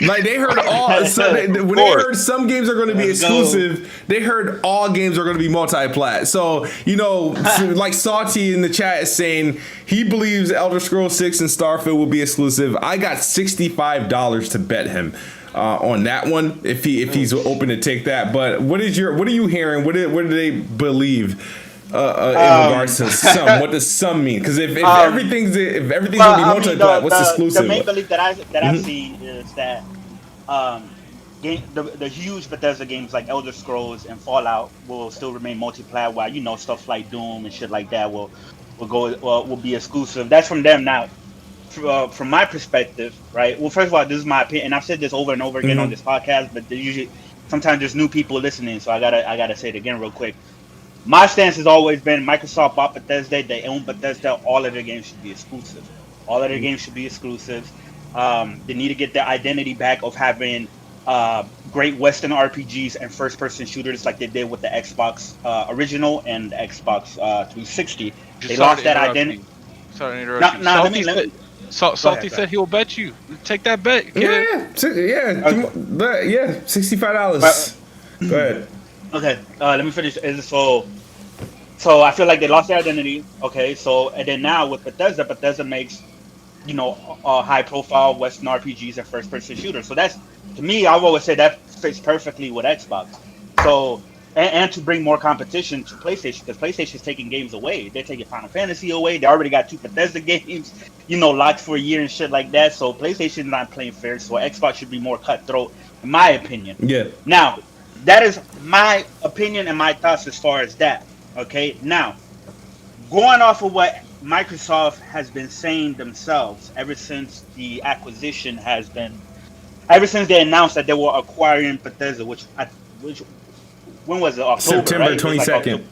Like, they heard when they heard some games are going to be exclusive, they heard all games are going to be multi-plat. So, like Salty in the chat is saying he believes Elder Scrolls 6 and Starfield will be exclusive. I got $65 to bet him on that one, if he's open to take that. But what are you hearing? What do they believe? In regards to some, what does some mean? Because if everything's gonna be multi-plat, what's exclusive? The main belief that I've seen is that the huge Bethesda games like Elder Scrolls and Fallout will still remain multi-plat, while stuff like Doom and shit like that will be exclusive. That's from them. Now, from my perspective, right? Well, first of all, this is my opinion, and I've said this over and over again on this podcast, but sometimes there's new people listening, so I gotta say it again real quick. My stance has always been, Microsoft bought Bethesda. They own Bethesda. All of their games should be exclusive. They need to get their identity back of having great Western RPGs and first-person shooters like they did with the Xbox original and the Xbox 360. They lost that identity. Sorry to interrupt you. Let me. Salty said he'll bet you. Take that bet, kid. Yeah, $65. Go ahead. Okay, let me finish. So I feel like they lost their identity. Okay, and then now with Bethesda makes, high-profile Western RPGs and first-person shooters. So that's, to me, I've always said that fits perfectly with Xbox. So, and to bring more competition to PlayStation, because PlayStation's taking games away. They're taking Final Fantasy away. They already got 2 Bethesda games, locked for a year and shit like that. So PlayStation's not playing fair. So Xbox should be more cutthroat, in my opinion. Yeah. Now, that is my opinion and my thoughts as far as that. Okay, now, going off of what Microsoft has been saying themselves ever since the acquisition has been ever since they announced that they were acquiring Bethesda, which when was it? October, September right? 22nd.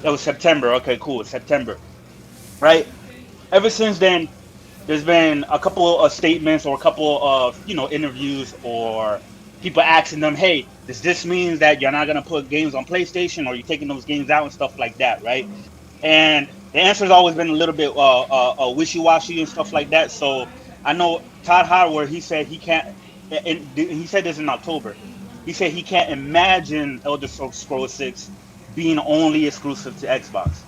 It was September. Okay, cool. September, right? Ever since then, there's been a couple of statements or a couple of interviews or people asking them, "Hey, does this mean that you're not gonna put games on PlayStation, or you're taking those games out and stuff like that?" Right? And the answer has always been a little bit wishy-washy and stuff like that. So I know Todd Howard. He said he can't. And he said this in October. He said he can't imagine Elder Scrolls 6 being only exclusive to Xbox.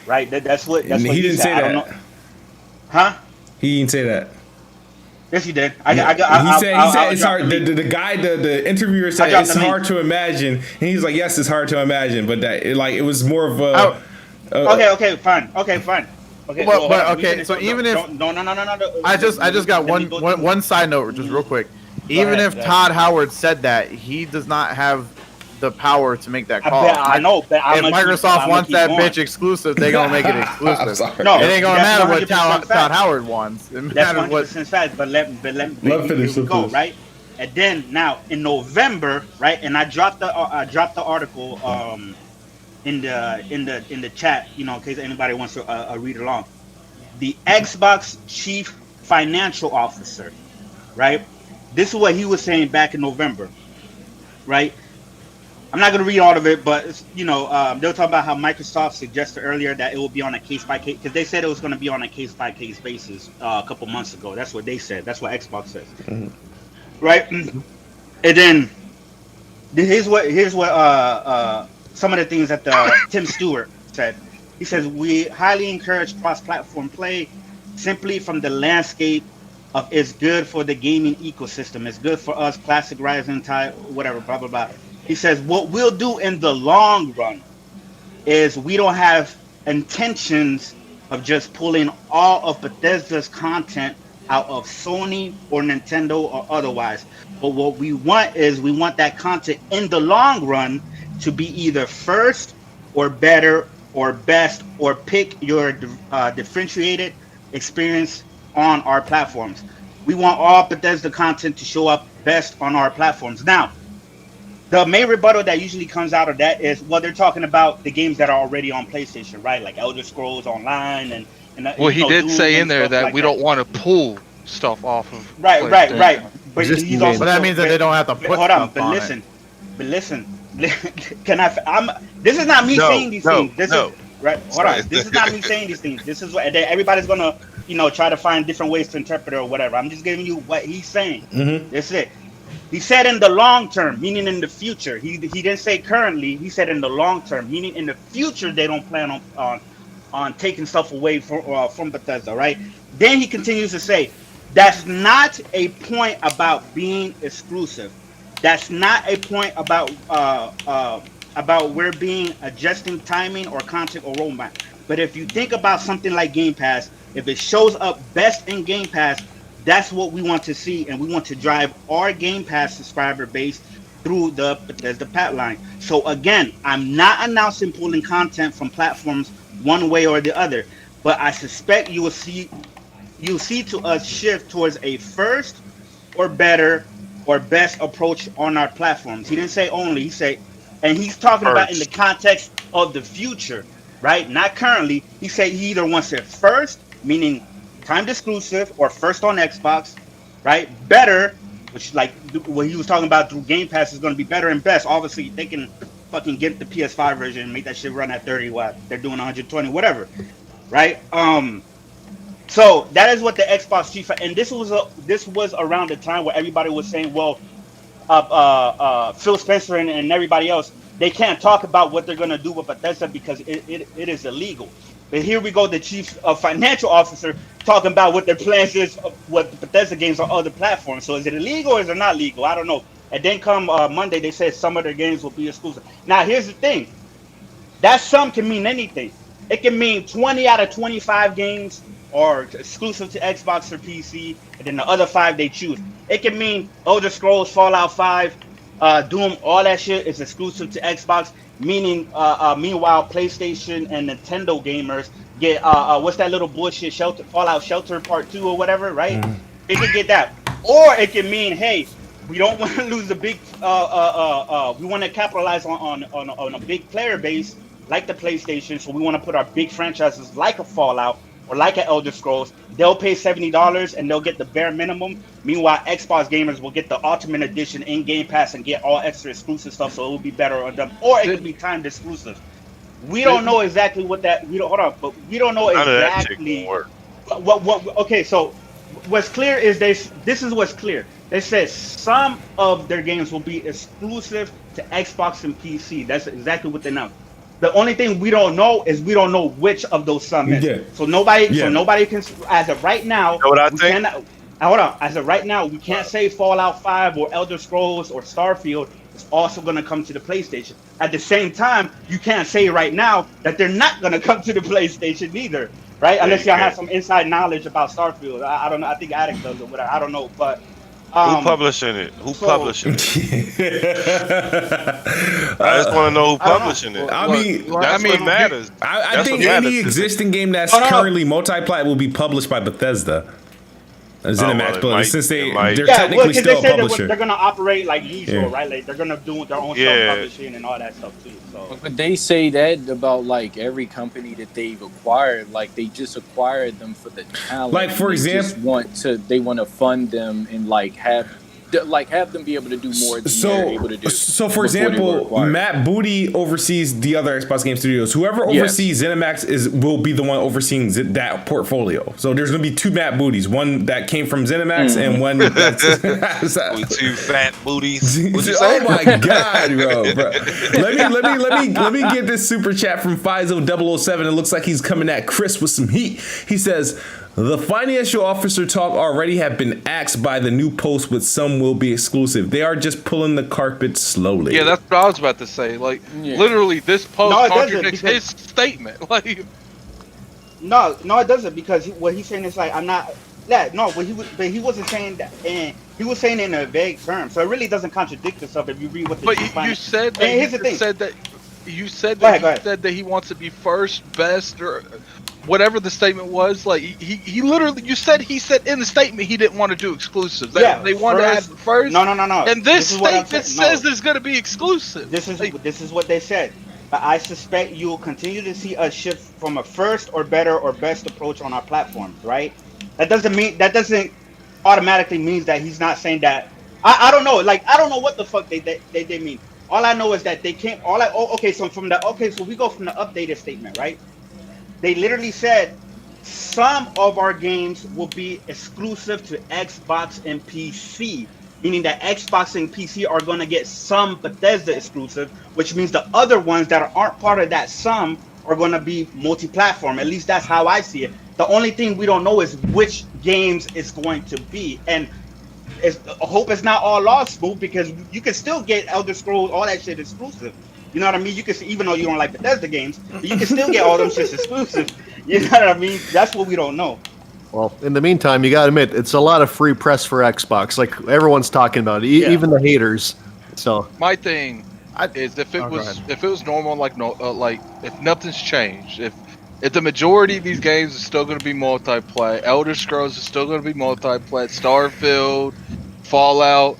Right? That's what he didn't said. say I don't that. know. Huh? He didn't say that. Yes, he did. He said it's hard. The interviewer said it's hard to imagine, and he's like, "Yes, it's hard to imagine," but it was more of a. Okay, fine. Okay. So even if no, I just got one side note, just real quick. Even if Todd Howard said that, he does not have the power to make that call. I know. But if Microsoft wants that bitch exclusive, they gonna make it exclusive. No, it ain't gonna matter what Todd fact. Howard wants. It That's matters 100% fact. But let finish, here we go, right? And then now in November, right? And I dropped the article in the chat, in case anybody wants to read along. The Xbox chief financial officer, right? This is what he was saying back in November, right? I'm not going to read all of it, but they were talking about how Microsoft suggested earlier that it will be on a case-by-case, because they said it was going to be on a case-by-case basis a couple months ago. That's what they said. That's what Xbox says, right? And then here's what some of the things that Tim Stewart said. He says, "We highly encourage cross-platform play simply from the landscape of it's good for the gaming ecosystem. It's good for us, classic rising tide, whatever, blah, blah, blah." He says, "What we'll do in the long run is we don't have intentions of just pulling all of Bethesda's content out of Sony or Nintendo or otherwise. But what we want is we want that content in the long run to be either first or better or best, or pick your differentiated experience on our platforms. We want all Bethesda content to show up best on our platforms." Now, the main rebuttal that usually comes out of that is, well, they're talking about the games that are already on PlayStation, right? Like Elder Scrolls Online and he did say in there that we don't want to pull stuff off of right. But he's also, but that means that they don't have to put stuff on it. But listen, can I? This is not me saying these things. This is right. Hold on. This is not me saying these things. This is what everybody's gonna, try to find different ways to interpret it or whatever. I'm just giving you what he's saying. Mm-hmm. That's it. He said in the long term, meaning in the future. He didn't say currently. He said in the long term, meaning in the future they don't plan on taking stuff away from Bethesda, right? Then he continues to say, that's not a point about being exclusive. That's not a point about we're being adjusting timing or content or roadmap. But if you think about something like Game Pass, if it shows up best in Game Pass, that's what we want to see, and we want to drive our Game Pass subscriber base through the Bethesda pipeline. So again, I'm not announcing pulling content from platforms one way or the other, but I suspect you'll see to us shift towards a first or better or best approach on our platforms. He didn't say only, he said, and he's talking about in the context of the future, right? Not currently. He said he either wants it first, meaning timed exclusive, or first on Xbox, right? Better, which like what he was talking about through Game Pass is going to be better, and best. Obviously, they can fucking get the PS5 version and make that shit run at 30 watt. They're doing 120, whatever, right? So that is what the Xbox chief, and this was around the time where everybody was saying, well, Phil Spencer and everybody else, they can't talk about what they're going to do with Bethesda because it is illegal. But here we go, the chief financial officer talking about what their plans is, what the Bethesda games on other platforms. So is it illegal or is it not legal? I don't know. And then come Monday, they said some of their games will be exclusive. Now, here's the thing. That sum can mean anything. It can mean 20 out of 25 games are exclusive to Xbox or PC, and then the other 5 they choose. It can mean Elder Scrolls, Fallout 5, Doom, all that shit is exclusive to Xbox. Meaning, meanwhile, PlayStation and Nintendo gamers get what's that little bullshit Fallout Shelter Part 2 or whatever, right? They can get that, or it can mean, hey, we don't want to lose the big. We want to capitalize on a big player base like the PlayStation. So we want to put our big franchises like a Fallout or like an Elder Scrolls. They'll pay $70 and they'll get the bare minimum. Meanwhile, Xbox gamers will get the Ultimate Edition in Game Pass and get all extra exclusive stuff. So it will be better on them, or it could be timed exclusive. We don't know exactly what that. We don't but we don't know exactly what. Okay, so what's clear is this is what's clear. They said some of their games will be exclusive to Xbox and PC. That's exactly what they know. The only thing we don't know is we don't know which of those some is. Yeah. So nobody can. As of right now, you know what I think? Hold on. As of right now, we can't say Fallout 5 or Elder Scrolls or Starfield is also going to come to the PlayStation. At the same time, you can't say right now that they're not going to come to the PlayStation either, right? Unless y'all have some inside knowledge about Starfield. I don't know. I think Addict does or whatever. I don't know, but. Who publishing it? Who publishing it? I just want to know who publishing it. I mean, that's what matters. I think any existing game that's currently multi-plat will be published by Bethesda. ZeniMax, but since they're technically still a publisher. They're gonna operate like usual, right? Like they're gonna do their own self-publishing and all that stuff too. So. But they say that about like every company that they've acquired, like they just acquired them for the talent. Like for example, they want to fund them and have them be able to do more than they're able to do. So for example, Matt Booty oversees the other Xbox Game Studios. Whoever oversees ZeniMax will be the one overseeing that portfolio. So there's going to be two Matt Booties, one that came from ZeniMax and one that's with two fat booties. Oh my god, bro. Let me get this super chat from Fizo007. It looks like he's coming at Chris with some heat. He says, the financial officer talk already have been axed by the new post with some will be exclusive. They are just pulling the carpet slowly. Yeah, that's what I was about to say. Like, literally, this post contradicts his statement. Like, no, it doesn't, because what he's saying is like, I'm not. Yeah, no, but he wasn't saying that, and he was saying it in a vague term. So it really doesn't contradict itself if you read what the. But you said that. Here's the thing. You said that he wants to be first, best, or whatever the statement was. Like he literally, he said in the statement he didn't want to do exclusives. They want to add first. No. And this statement says there's going to be exclusive. This is what they said. But I suspect you will continue to see a shift from a first or better or best approach on our platforms. Right? That doesn't automatically mean that he's not saying that. I don't know. Like I don't know what the fuck they mean. All I know is that they can't. So we go from the updated statement, right? They literally said some of our games will be exclusive to Xbox and PC, meaning that Xbox and PC are going to get some Bethesda exclusive, which means the other ones that aren't part of that sum are going to be multi-platform. At least that's how I see it. The only thing we don't know is which games it's going to be, and I hope it's not all lost, Smooth, because you can still get Elder Scrolls, all that shit exclusive. You know what I mean? You can, even though you don't like Bethesda games, you can still get all them shits exclusive. You know what I mean? That's what we don't know. Well, in the meantime, you gotta admit, it's a lot of free press for Xbox. Like everyone's talking about it, even the haters. So my thing is if it was normal, like if nothing's changed, if the majority of these games are still going to be multiplayer, Elder Scrolls is still going to be multiplayer, Starfield, Fallout,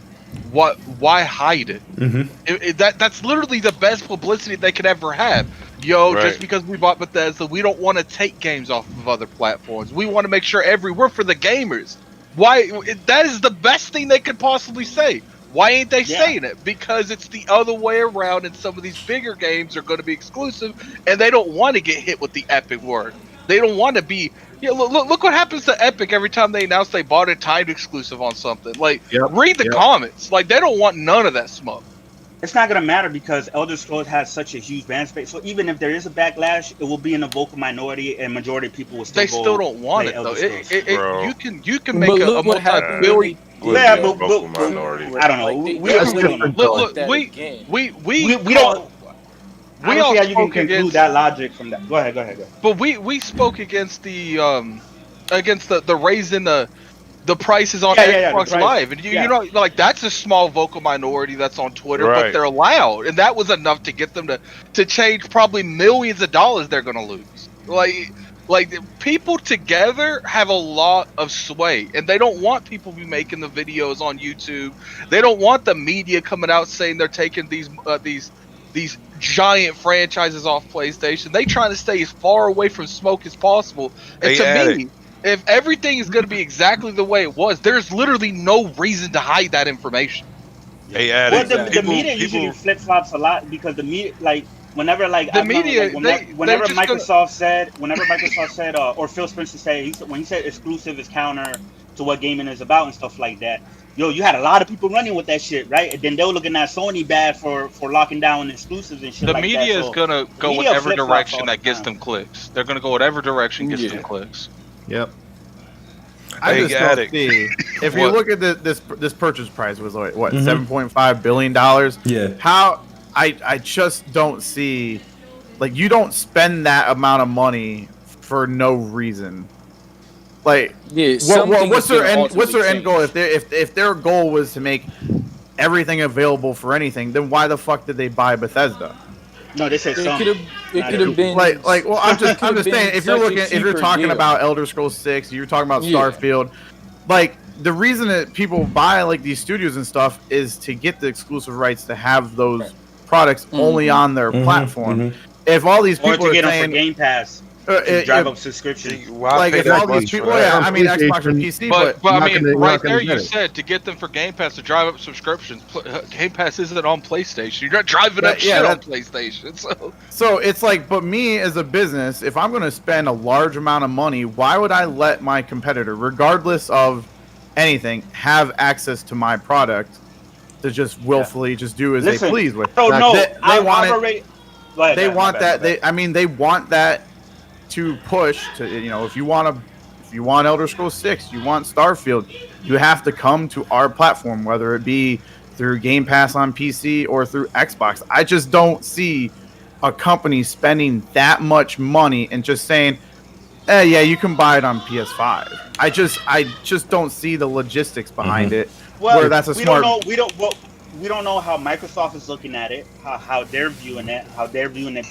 why hide it? Mm-hmm. That's literally the best publicity they could ever have. Just because we bought Bethesda, we don't want to take games off of other platforms. We want to make sure we're for the gamers. Why? That is the best thing they could possibly say. Why ain't they saying it? Because it's the other way around, and some of these bigger games are going to be exclusive, and they don't want to get hit with the Epic word. They don't want to be. Look what happens to Epic every time they announce they bought a timed exclusive on something. Like, read the comments. Like, they don't want none of that smoke. It's not going to matter because Elder Scrolls has such a huge fan space. So even if there is a backlash, it will be in a vocal minority, and majority of people will still. They still don't want it though. You can make a multi-billion. Yeah, but I don't know. We don't. I don't see how you can conclude that logic from that. Go ahead. But we spoke against the raising the prices on Xbox Live, and you know, like that's a small vocal minority that's on Twitter, but they're loud, and that was enough to get them to change probably millions of dollars they're going to lose. Like Like, people together have a lot of sway, and they don't want people to be making the videos on YouTube. They don't want the media coming out saying they're taking these giant franchises off PlayStation. They trying to stay as far away from smoke as possible. And to me, if everything is going to be exactly the way it was, there's literally no reason to hide that information. Hey, Addict. Well, the media usually flip flops a lot because the media, like, whenever Microsoft said, or Phil Spencer said, when he said exclusive is counter to what gaming is about and stuff like that. Yo, you had a lot of people running with that shit, right? And then they were looking at Sony bad for locking down exclusives and shit like that. The media is gonna go whatever direction that gets them clicks. They're gonna go whatever direction gets them clicks. Yep. I just don't see. If you look at this purchase price was like what, $7.5 billion. Yeah. How I just don't see, like, you don't spend that amount of money for no reason. Like, what's their end goal? If their goal was to make everything available for anything, then why the fuck did they buy Bethesda? No, they said it could have been like. Well, I'm just saying, if you're talking about Elder Scrolls 6, you're talking about Starfield, like, the reason that people buy like these studios and stuff is to get the exclusive rights to have those products only on their platform. If all these people to get are saying them for Game Pass, to drive up subscription. Like, if all these people, I mean, Xbox and PC, but I mean, right there, you said to get them for Game Pass to drive up subscriptions. Game Pass isn't on PlayStation. You're not driving up shit on PlayStation. So it's like, but me as a business, if I'm going to spend a large amount of money, why would I let my competitor, regardless of anything, have access to my product to just willfully just do as they please with? So no, they want that to push to, if you want Elder Scrolls 6, you want Starfield, you have to come to our platform, whether it be through Game Pass on PC or through Xbox. I just don't see a company spending that much money and just saying, yeah, you can buy it on PS5. I just don't see the logistics behind it. Well, where that's a smart. We don't know how Microsoft is looking at it, how they're viewing it,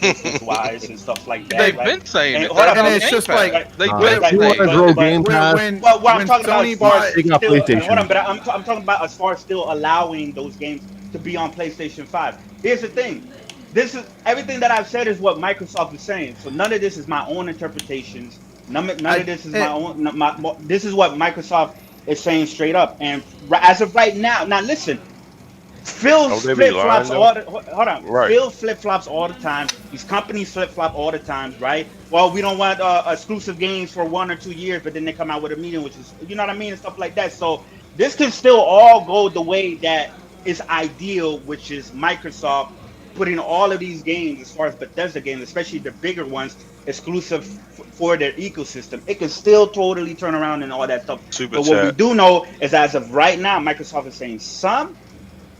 business wise and stuff like that. They've been saying it. And it's just like they Game Pass. Well, what I'm talking about as far as still, PlayStation. I'm talking about as far as still allowing those games to be on PlayStation 5. Here's the thing. This is everything that I've said is what Microsoft is saying. So none of this is my own interpretations. None of this is my own. This is what Microsoft is saying straight up. And as of right now, listen. Phil flip-flops all the Phil flip-flops all the time. These companies flip-flop all the time, right? Well, we don't want exclusive games for 1 or 2 years, but then they come out with a meeting, which is, you know what I mean, and stuff like that. So this can still all go the way that is ideal, which is Microsoft putting all of these games, as far as Bethesda games, especially the bigger ones, exclusive for their ecosystem. It can still totally turn around and all that stuff. But what we do know is, as of right now, Microsoft is saying some,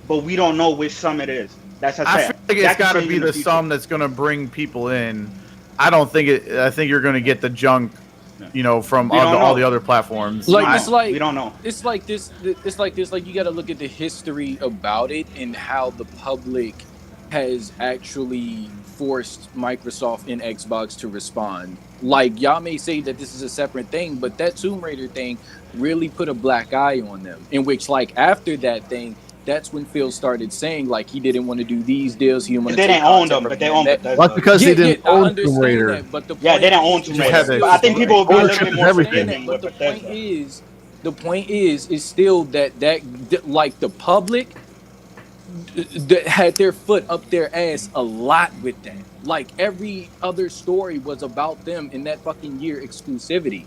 but we don't know which sum it is. That's what I said. I feel like it's got to be the sum that's going to bring people in. I don't think it. I think you're going to get the junk, from all the other platforms. We don't know. It's like this. Like you got to look at the history about it and how the public has actually forced Microsoft and Xbox to respond. Like, y'all may say that this is a separate thing, but that Tomb Raider thing really put a black eye on them. In which, like, after that thing, that's when Phil started saying, like, he didn't want to do these deals. He didn't want to. They didn't own them, but they owned Bethesda. That's because they didn't own Tomb Raider. But they didn't own Tomb Raider. I think people will be a little bit more forgiving. But the point is still that like the public that had their foot up their ass a lot with that. Like, every other story was about them in that fucking year exclusivity.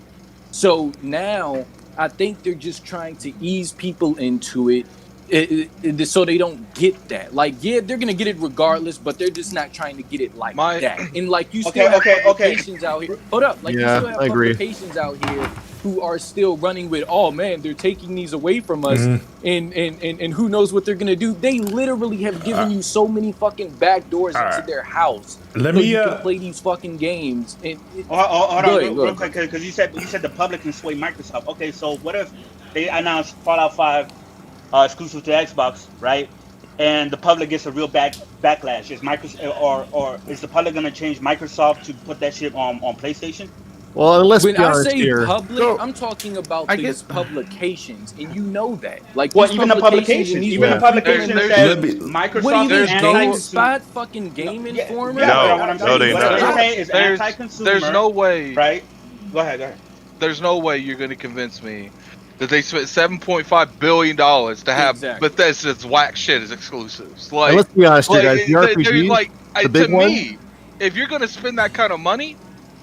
So now I think they're just trying to ease people into it. So they don't get that. Like, yeah, they're gonna get it regardless, but they're just not trying to get it like that. And like, you still have publications out here. Hold up, like, you still have publications out here who are still running with, oh man, they're taking these away from us, and who knows what they're gonna do. They literally have given you so many fucking back doors into their house. Let me you can play these fucking games. Hold on, real quick, because you said the public can sway Microsoft. Okay, so what if they announce Fallout 5 exclusive to Xbox, right? And the public gets a real backlash. Is Microsoft or is the public gonna change Microsoft to put that shit on PlayStation? Well, let's When be I honest say here. public, So, I'm talking about I these guess- publications, and you know that. Like, Well, these even the publication, and these even the people publication There's- says Let me- Microsoft What do you mean, is anti-consumer. GameSpot, fucking Game Informer? Yeah, No, but what I'm no, saying, they what not. they're saying is There's anti-consumer. no way. Right? Go ahead. There's no way you're going to convince me that they spent $7.5 billion to have Exactly. Bethesda's whack shit as exclusives. And Like, let's be honest here, like, guys. The they're RPG, like, the to big one? me, if you're going to spend that kind of money,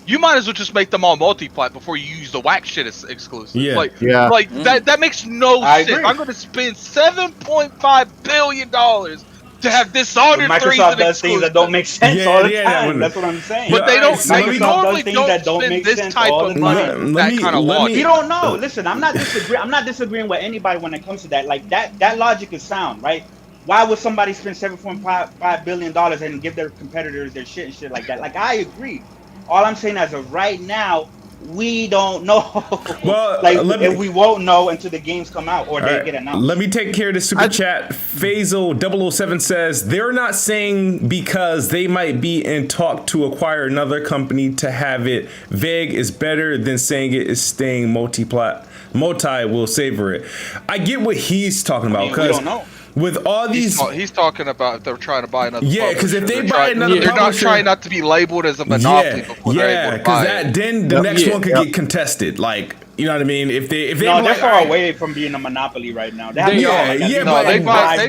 you might as well just make them all multi-plat before you use the whack shit as exclusive. Yeah. Like, Yeah. like that makes no I sense. agree. I'm going to spend $7.5 billion to have Dishonored 3 as Microsoft an does things that exclusive. don't make sense Yeah, all the yeah, time. yeah, That's what I'm saying. But they Yeah, don't. so let They me- normally Microsoft does things don't that don't spend make this sense type all of the money time. Let that me- kind of let launch. me- You don't know. Listen, I'm not disagreeing with anybody when it comes to that. Like that logic is sound, right? Why would somebody spend $7.5 billion and give their competitors their shit and shit like that? Like, I agree. All I'm saying as of right now, we don't know. Well, like, let me- and we won't know until the games come out or they Alright, get announced. let me take care of the super chat. Faisal007 says they're not saying because they might be in talk to acquire another company to have it vague is better than saying it is staying multi will savor it. I get what he's talking about we because don't know. with all these He's talking about if they're trying to buy another. Yeah, 'cause if publisher. they They're buy trying- another they're not publisher- trying not to be labeled as a monopoly before they're able to because buy that it. then the Yep. next Yeah. one could Yep. get contested. Like, you know what I mean? If they No, were they're like, far alright, away from being a monopoly right now. They They have are. like, Yeah, no, but they they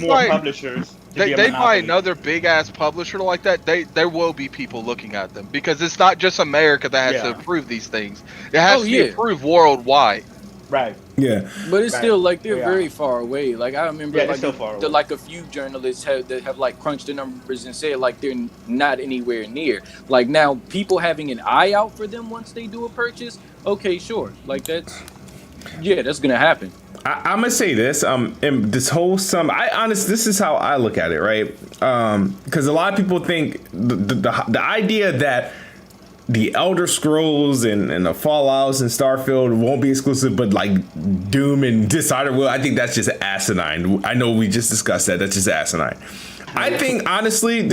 more buy- publishers. to They be a buy monopoly. another big ass publisher like that. There will be people looking at them because it's not just America that has to Yeah. approve these things. It has Oh, to yeah. be approved worldwide. Right. yeah. But it's Right. still like they're Yeah. very far away. Like I remember, Yeah, they're like still far away. like a few journalists that have like crunched the numbers and said like they're not anywhere near. Like now, people having an eye out for them once they do a purchase. Okay, sure. Like that's gonna happen. I'm gonna say this. And this whole this is how I look at it, right? Because a lot of people think the idea that the Elder Scrolls and the Fallouts and Starfield won't be exclusive, but like Doom and Dishonored will. I think that's just asinine. I know we just discussed that. That's just asinine. I think honestly,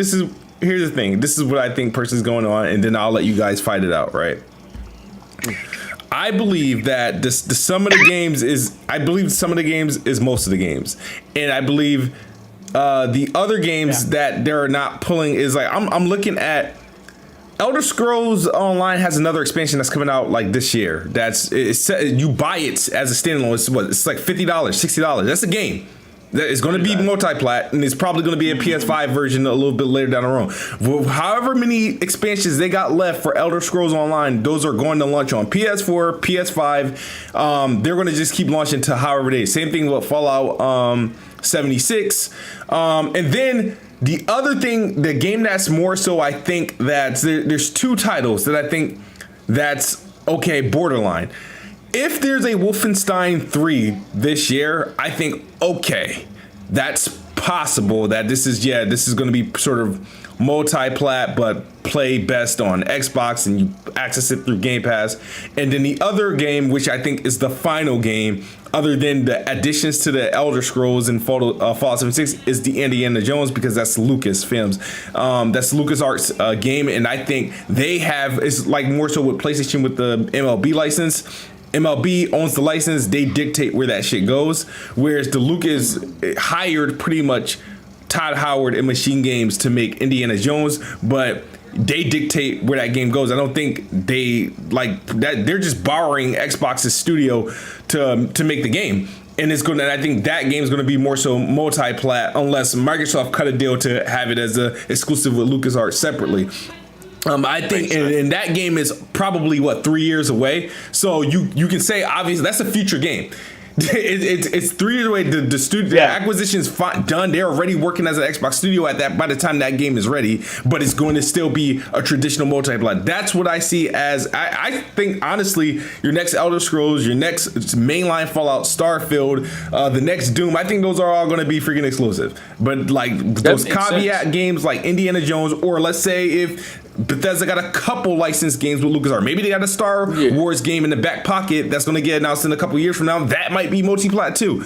here's the thing. This is what I think personally is going on, and then I'll let you guys fight it out, right? I believe that the some of the games is most of the games, and I believe the other games that they're not pulling is like I'm looking at Elder Scrolls Online has another expansion that's coming out like this year. You buy it as a standalone. It's like $50, $60. That's a game. It's going to be multi-plat, and it's probably going to be a PS5 version a little bit later down the road. However many expansions they got left for Elder Scrolls Online, those are going to launch on PS4, PS5. They're going to just keep launching to however it is. Same thing with Fallout 76. And then the other thing, the game that's more so, I think that there's two titles that I think that's okay, borderline. If there's a Wolfenstein 3 this year, I think, okay, that's possible that this is going to be sort of multi-plat, but play best on Xbox and you access it through Game Pass. And then the other game, which I think is the final game, other than the additions to the Elder Scrolls and Fallout 76, is the Indiana Jones, because that's Lucasfilms. That's LucasArts game, and I think it's like more so with PlayStation with the MLB license. MLB owns the license, they dictate where that shit goes, whereas the Lucas hired pretty much Todd Howard and Machine Games to make Indiana Jones, but they dictate where that game goes. I don't think they like that. They're just borrowing Xbox's studio to make the game. And I think that game is going to be more so multi-plat unless Microsoft cut a deal to have it as a exclusive with LucasArts separately. I think, and that game is probably 3 years away. So you can say obviously that's a future game. It's 3 years away. The studio the acquisition's done. They're already working as an Xbox studio at that by the time that game is ready. But it's going to still be a traditional multiplayer. That's what I see as. I think honestly, your next Elder Scrolls, your next mainline Fallout, Starfield, the next Doom. I think those are all going to be freaking exclusive. But like those caveat games like Indiana Jones, or let's say if Bethesda got a couple licensed games with LucasArts. Maybe they got a Star Wars game in the back pocket that's going to get announced in a couple years from now. That might be multi-plat too.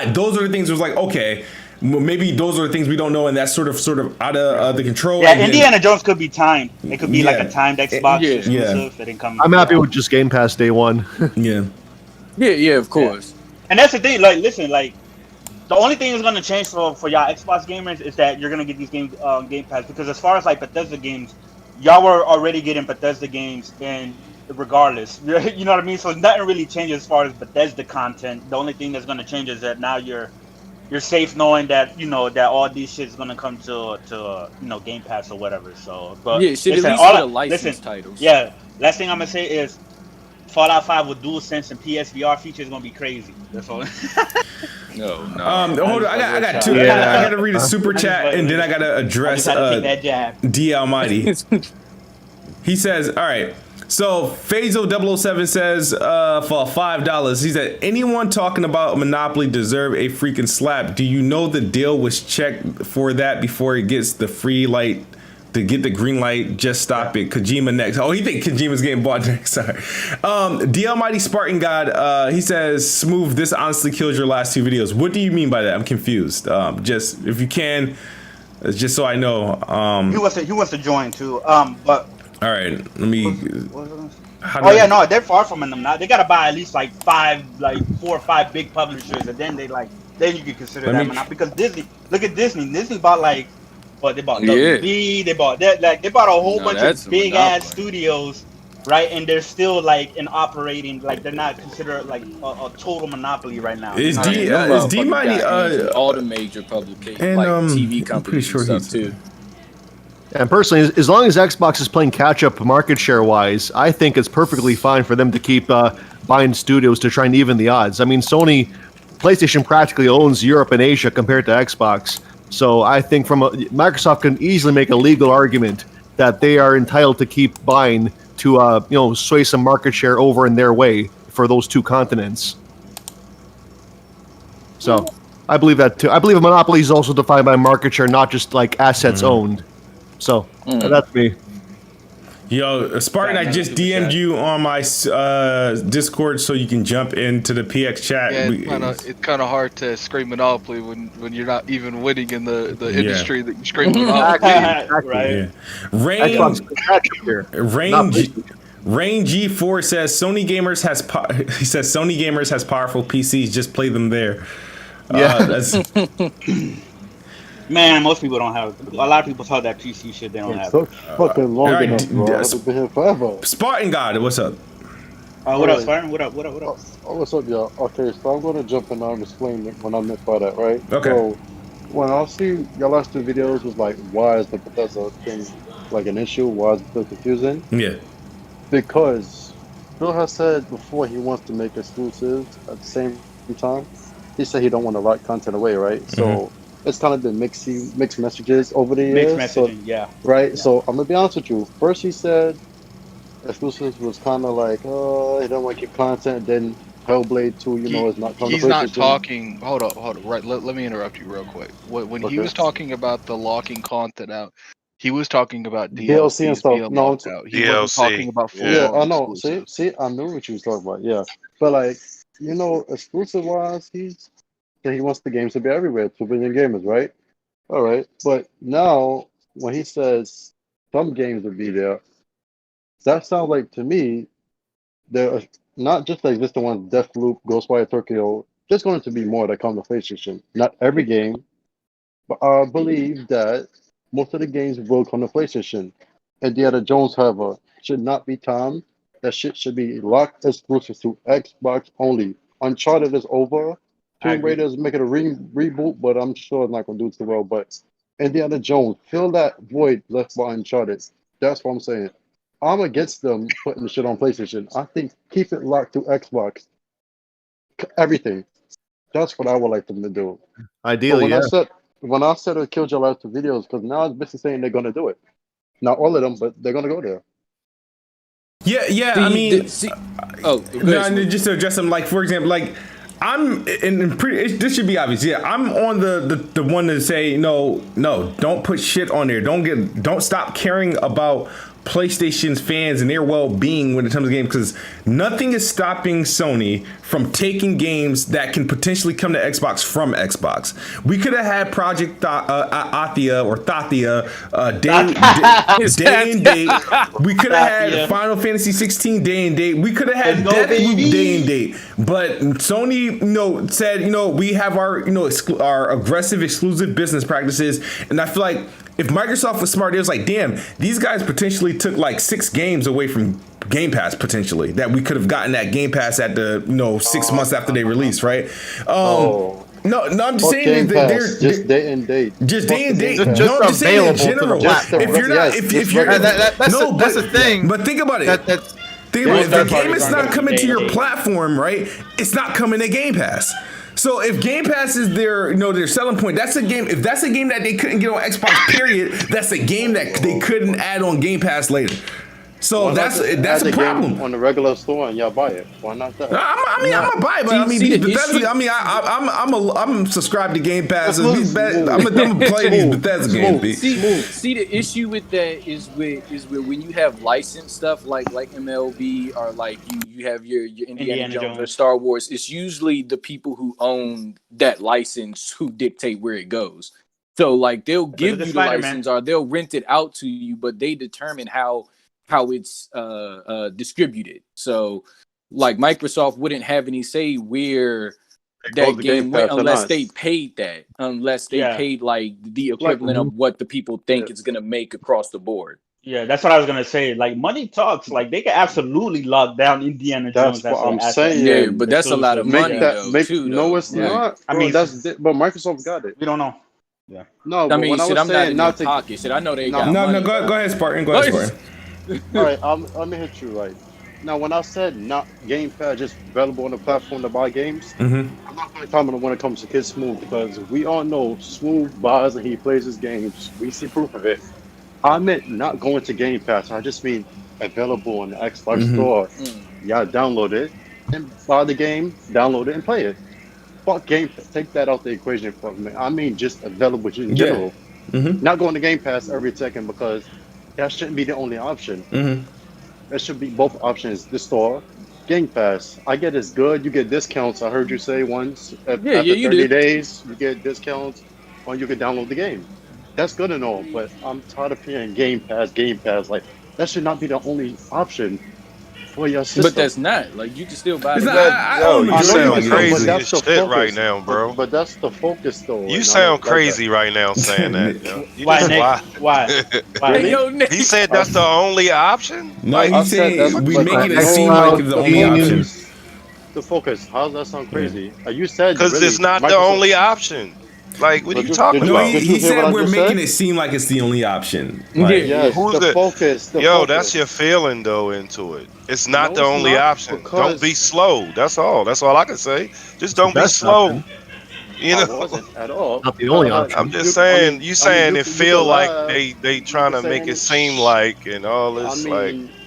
Those are the things that was like, okay, maybe those are the things we don't know, and that's sort of out of the control. Yeah, Indiana Jones could be timed. It could be like a timed Xbox exclusive. Yeah. It didn't come. I'm happy with just Game Pass day one. Yeah. Yeah, of course. And that's the thing. Like, listen, like the only thing that's gonna change for y'all Xbox gamers is that you're gonna get these games Game Pass, because as far as like Bethesda games, y'all were already getting Bethesda games and regardless, you know what I mean. So nothing really changes as far as Bethesda content. The only thing that's gonna change is that now you're safe knowing that that all these shit is gonna come to Game Pass or whatever. So, but yeah, shit, listen, at least all the licensed titles. Yeah, last thing I'm gonna say is Fallout 5 with DualSense and PSVR features is gonna be crazy. That's all. No. Hold on, I got two. I gotta read a super chat, and then I gotta address D Almighty. He says, all right. So Fazo007 says for $5, he said, anyone talking about Monopoly deserve a freaking slap. Do you know the deal was checked for that before it gets the free light to get the green light? Just stop it. Kojima next. Oh, he think Kojima's getting bought next. Sorry. The Almighty Spartan God, he says, Smooth, this honestly kills your last two videos. What do you mean by that? I'm confused. Just if you can, just so I know. He wants to join too. But all right, let me. No, they're far from them now. They gotta buy at least like 4 or 5 big publishers, and then then you can consider that monopoly. Because Disney, look at Disney. Disney bought they bought WB, they bought that, they bought a whole bunch of big ass studios, right? And they're still operating they're not considered a total monopoly right now. Is D Mighty all the major publications, TV companies and stuff too. And personally, as long as Xbox is playing catch-up market share-wise, I think it's perfectly fine for them to keep buying studios to try and even the odds. I mean, PlayStation practically owns Europe and Asia compared to Xbox. So I think Microsoft can easily make a legal argument that they are entitled to keep buying to sway some market share over in their way for those two continents. So I believe that too. I believe a monopoly is also defined by market share, not just assets owned. So that's me. Yo, Spartan, I just DM'd you on my Discord so you can jump into the PX chat. Yeah, it's kind of hard to scream Monopoly when you're not even winning in the industry that you scream Monopoly. Right. Yeah. Rain G4 says Sony Gamers has powerful PCs. Just play them there. Man, most people don't have. A lot of people talk that PC shit. They don't have. So fucking long enough, bro. I've been here forever. Spartan God, what's up? What up, Spartan? What up? Oh, what's up, y'all? Okay, so I'm gonna jump in and explain what I meant by that, right? Okay. So when I see your last two videos was why is the Bethesda thing an issue? Why is it so confusing? Yeah. Because Phil has said before he wants to make exclusives at the same time. He said he don't want to lock content away, right? So it's kind of been mixed messages over the years. Mixed messaging, yeah. Right? Yeah. So I'm going to be honest with you. First he said exclusives was kind of he don't want to keep content. Then Hellblade 2, is not coming. He's not talking. Hold up. Right, let me interrupt you real quick. When he was talking about the locking content out, he was talking about DLC and stuff. No, he wasn't talking about full. Yeah, I know. See, I knew what you was talking about. Yeah, but exclusive wise, he wants the games to be everywhere, 2 billion gamers, right? All right. But now, when he says some games will be there, that sounds like to me, there are not just just the one Deathloop, Ghostwire Tokyo, there's going to be more that come to PlayStation. Not every game, but I believe that most of the games will come to PlayStation. Indiana Jones, however, should not be timed. That shit should be locked exclusive to Xbox only. Uncharted is over. Tomb Raider is making a reboot, but I'm sure it's not going to do too well. But Indiana Jones, fill that void left by Uncharted. That's what I'm saying. I'm against them putting the shit on PlayStation. I think keep it locked to Xbox. Everything. That's what I would like them to do. Ideally, when I said it killed your last two videos, because now it's basically saying they're going to do it. Not all of them, but they're going to go there. Yeah. Just to address them, for example, I'm this should be obvious. Yeah, I'm on the one to say no, don't put shit on there. Don't stop caring about PlayStation's fans and their well-being when it comes to games, because nothing is stopping Sony from taking games that can potentially come to Xbox from Xbox. We could have had Project Athia or Thathia day and date. We could have had Final Fantasy 16 day and date. We could have had Deathloop day and date. But Sony, said, we have our, our aggressive exclusive business practices, and I feel like if Microsoft was smart, it was like, damn, these guys potentially took like 6 games away from Game Pass potentially that we could have gotten that Game Pass at the 6 months after they released, right? No, I'm just saying that they're just day and date. Just day and date. Just No, I'm just saying in general. available If you're not, if you're, that's the thing. But think about it. Think about it. If the game is not coming to your platform, right? It's not coming to Game Pass. So if Game Pass is their selling point, that's a game. If that's a game that they couldn't get on Xbox, period, that's a game that they couldn't add on Game Pass later. So that's a problem on the regular store and y'all buy it. Why not that? I'm gonna buy it, but Bethesda. I'm subscribed to Game Pass. I'm gonna play these Bethesda games. See, the issue with that is with when you have licensed stuff like MLB or like you have your Indiana Jones or Star Wars. It's usually the people who own that license who dictate where it goes. So like they'll give you the license or they'll rent it out to you, but they determine how it's distributed. So like Microsoft wouldn't have any say where that game went unless they paid that, unless they paid like the equivalent of what the people think it's gonna make across the board. Yeah, that's what I was gonna say. Like money talks. Like they can absolutely lock down Indiana Jones. That's what I'm saying. Yeah, but that's a lot of money. No, it's not. I mean, but Microsoft got it. We don't know. Yeah. No, I mean, I'm not not to pocket. Shit, I know they got money. No, go ahead, Spartan. Go ahead, Spartan. All right, let me hit you right. Now, when I said not Game Pass, just available on the platform to buy games, I'm not going to comment on when it comes to Kid Smooth, because we all know Smooth buys and he plays his games. We see proof of it. I meant not going to Game Pass. I just mean available on the Xbox store. Y'all download it and buy the game, download it and play it. Fuck Game Pass. Take that out the equation for me. I mean just available in general. Not going to Game Pass every second, because that shouldn't be the only option. That should be both options. The store, Game Pass. I get it's good. You get discounts. I heard you say once. After 30 days, you get discounts, or you can download the game. That's good and all, but I'm tired of hearing Game Pass. Like, that should not be the only option for your system. But that's not. Like, you can still buy it. You sound crazy as shit right now, bro. But that's the focus, though. You sound crazy right now saying that. Why, Nick? Why? Hey, yo, Nick. He said that's the only option? No, he said we making it seem like it's the only option. The focus. How does that sound crazy? You said because it's not the only option. Like, what are you talking about? He said we're making it seem like it's the only option. Like, yes, the focus. That's your feeling, though, into it. It's not the only option. Don't be slow. That's all. That's all I can say. Just don't be slow. You know, wasn't at all. Not the only option. I'm just saying. You saying it feel like they trying to make it seem like and all this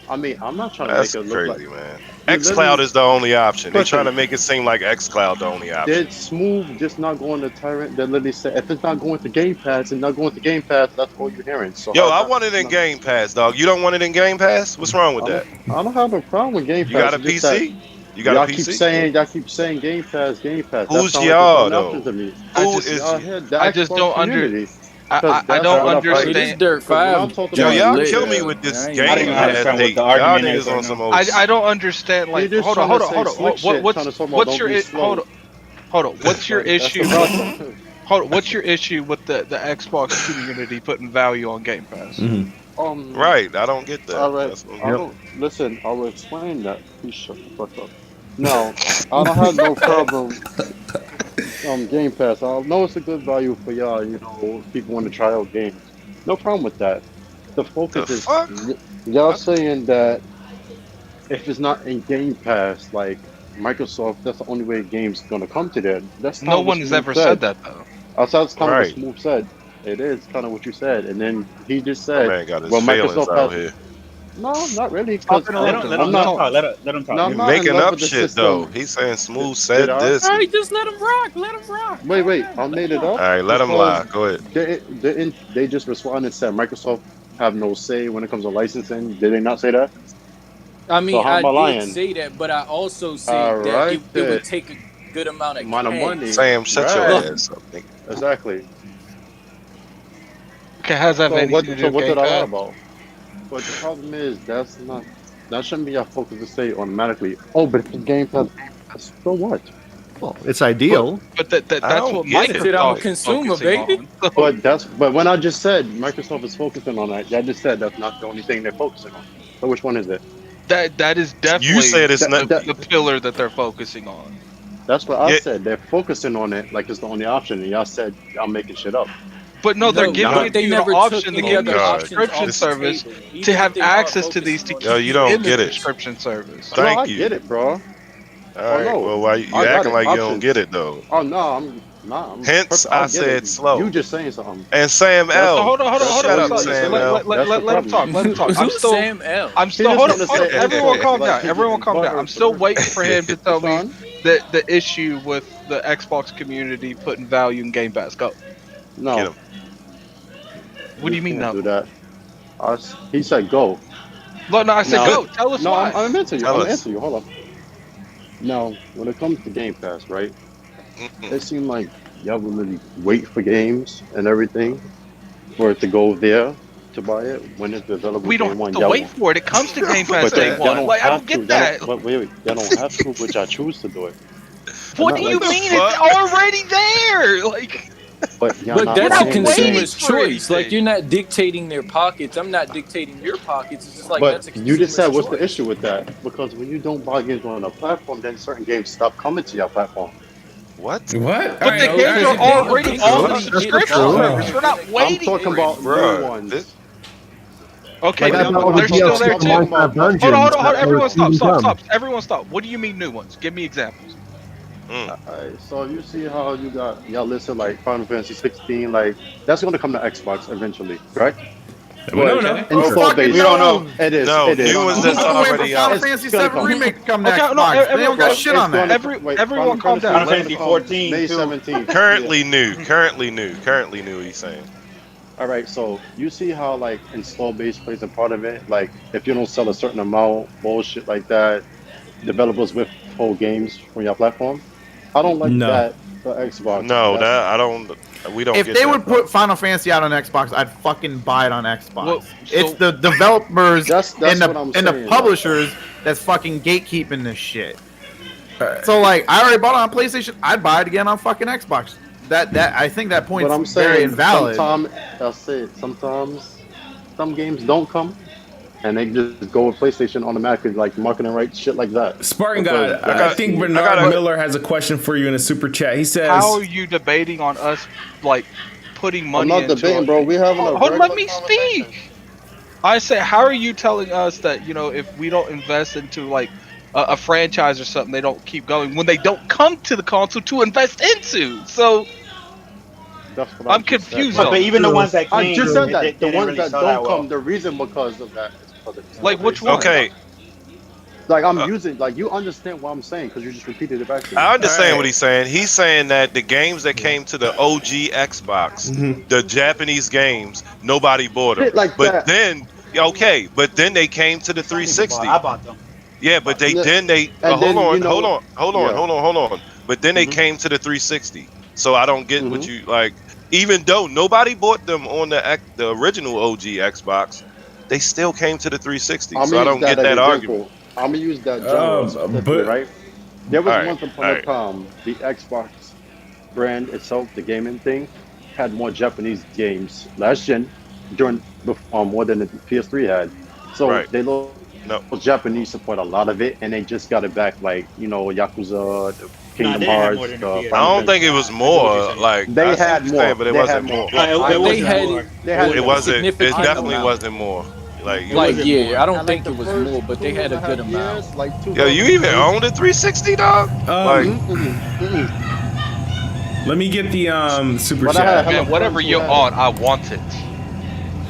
I'm not trying that's to make it crazy, look like, man. xCloud is the only option. They're trying to make it seem like xCloud the only option. Did Smooth just not going to Tyrant that literally said if it's not going to Game Pass and not going to Game Pass, that's all you're hearing. So I want it in Game Pass, dog. You don't want it in Game Pass? What's wrong with that? I don't have a problem with Game Pass. You got a PC? You got a PC? Y'all keep saying Game Pass. Who's y'all, though? I just don't understand. I don't understand. This Dirt 5. Yo, y'all kill me with this game. Y'all niggas on some old. I don't understand. Like, hold on. What's your issue? What's your issue with the Xbox community putting value on Game Pass? Right, I don't get that. All right, listen. I will explain that. Please shut the fuck up. No, I don't have no problem. Game Pass. I know it's a good value for y'all. You know, people want to try out games. No problem with that. The focus is y'all saying that if it's not in Game Pass, like Microsoft, that's the only way games gonna come to that. That's no one has ever said that though. That's kind of what Smooth said. It is kind of what you said, and then he just said, man got his Microsoft out here. No, not really. Let him talk. You're making up shit though. He's saying Smooth said this. All right, just let him rock. Wait, I made it up. All right, let him lie. Go ahead. They just responded and said Microsoft have no say when it comes to licensing. Did they not say that? I mean, So how am I I lying? did say that, but I also said All that right, it would take a good amount of cash. money. Sam, shut your Right. ass up, nigga. Exactly. Okay, how's that So anything what? to do So with what Game did I lie Pass? about? But the problem is that shouldn't be our focus to say automatically. Oh, but if the Game Pass, so what? Well, it's ideal. But I that's don't what get it, Said I'm a Microsoft is consumer, focusing baby. on. But when I just said Microsoft is focusing on that, I just said that's not the only thing they're focusing on. So which one is it? That is definitely You said it's That- not. the pillar that they're focusing on. That's what I Yeah. said. They're focusing on it like it's the only option, and y'all said I'm making shit up. But no, they're No, giving but it they to you never the took option to any give other you a God. options subscription off the service table, even to if have they are access to these focusing to on Yo, keep you don't in the get it. subscription service. No, Thank I you. get it, bro. All right. no. Well, why you I got acting it. like you don't Options. get it though? Oh no, I'm Hence, perfect. I I'll get said it. slow. You just saying something. And Sam That's- So L. hold on. Shut all up, you Sam wanna say. L. Let him talk. Let him talk. Who's Sam L? I'm still just hold on. wanna Hold on. say Everyone anything. calm down. Like, Everyone calm down. I'm still waiting for him to tell me Sean? that the issue with the Xbox community putting value in Game Pass. Go. No. Get him. What do you mean can't no? do that. He said go. No, I said No. go. Tell us No, why. I'm answering you. Tell I'm us. answering you. Hold up. Now, when it comes to Game Pass, right? It seemed like y'all would really wait for games and everything for it to go there to buy it when it's available. We day don't one. have to Y'all wait won't- for it. It comes to Game Pass But day y'all one. don't Like I have don't to. get Y'all that. don't- But wait, y'all don't have to, but y'all choose to do it. What not do you like- mean? fuck? It's already there. Like But y'all But not that's a buying the consumer's waiting for choice. Like anything. you're not dictating their pockets. I'm not dictating your pockets. It's just like But that's a you consumer's just said what's the choice. issue with that? Because when you don't buy games on a platform, then certain games stop coming to your platform. What? What? But the Alright, games okay. are already Games on the already get subscription bought. service. We're not I'm waiting talking for about it. Bruh, new ones. this- Okay, Like I but thought they're with still there DLC too. for Minecraft Dungeons. Hold on. that Everyone was stop. even dumb. Everyone stop. What do you mean new ones? Give me examples. Alright, so you see how you got y'all listed like Final Fantasy 16, like that's gonna come to Xbox eventually, correct? We don't know. Who Install fucking base. We don't know. knows? It is. No, it is. new ones Who's that's been waiting for already Final out. Fantasy It's gonna 7 come. Remake to come to Okay, Xbox? no, They everyone don't got got- shit on that. Everyone calm down. Final Fantasy 14 May too. 17th. Currently new. He's saying. All right, so you see how like install base plays a part of it. Like if you don't sell a certain amount, bullshit like that, developers withhold games from your platform. I don't like No. that for Xbox. No, That's- that I don't. We don't. If get they that, would bro. put Final Fantasy out on Xbox, I'd fucking buy it on Xbox. Well, It's so- the developers That's and what I'm the and the saying, publishers that's fucking gatekeeping this shit. So like, I already bought it on PlayStation. I'd buy it again on fucking Xbox. That I think that But I'm point's very saying invalid. sometimes that's it. Sometimes some games don't come, and they just go with PlayStation automatically, like marketing rights, shit like that. Spartan Because God, I that's- think I Bernard gotta- Miller has a question for you in a super chat. He says, How are you debating on us like putting I'm money not into debating, it? bro. We having a Hold on, let regular me conversation. speak. I said, how are you telling us that if we don't invest into like a franchise or something, they don't keep going when they don't come to the console to invest into? So That's what I I'm just said. confused. But even the ones that I came, just said it that the didn't ones really that sell don't that well. come, the reason because of that is because of Like, which one? Okay, Like I'm using, like you understand what I'm saying because you just repeated it back to me. I understand Alright. what he's saying. He's saying that the games that came to the OG Xbox, the Japanese games, nobody bought them. Shit like but that. then, but then they came to the 360. I bought them. Yeah, but And hold then, on, you know- hold on. But then they Mhm. came to the 360. So I don't get what Mhm. you like. Even though nobody bought them on the original OG Xbox, they still came to the 360. So I don't get that argument. I'm gonna use that genre specifically, but- right? There was Alright, once upon a time the Xbox brand itself, the gaming thing, had more Japanese games last gen during more than the PS3 had. So Right. they lost No. Japanese support a lot of it, and they just got it back, like Yakuza, the Kingdom they didn't have Hearts. more than the the PS3. I Final don't think it was more. Like They I see had what you're more. saying, but it They wasn't had more. more. It They wasn't had more. it. They had It wasn't. It significant definitely amount. wasn't more. Like, It Like wasn't yeah, more. I don't And, think like, it was the first more, but they had a 2.5 good amount. years, like yo, you even owned a 360, dog? Like, let me get the super But I had chat. hella man, whatever friends who you're had on, I want it.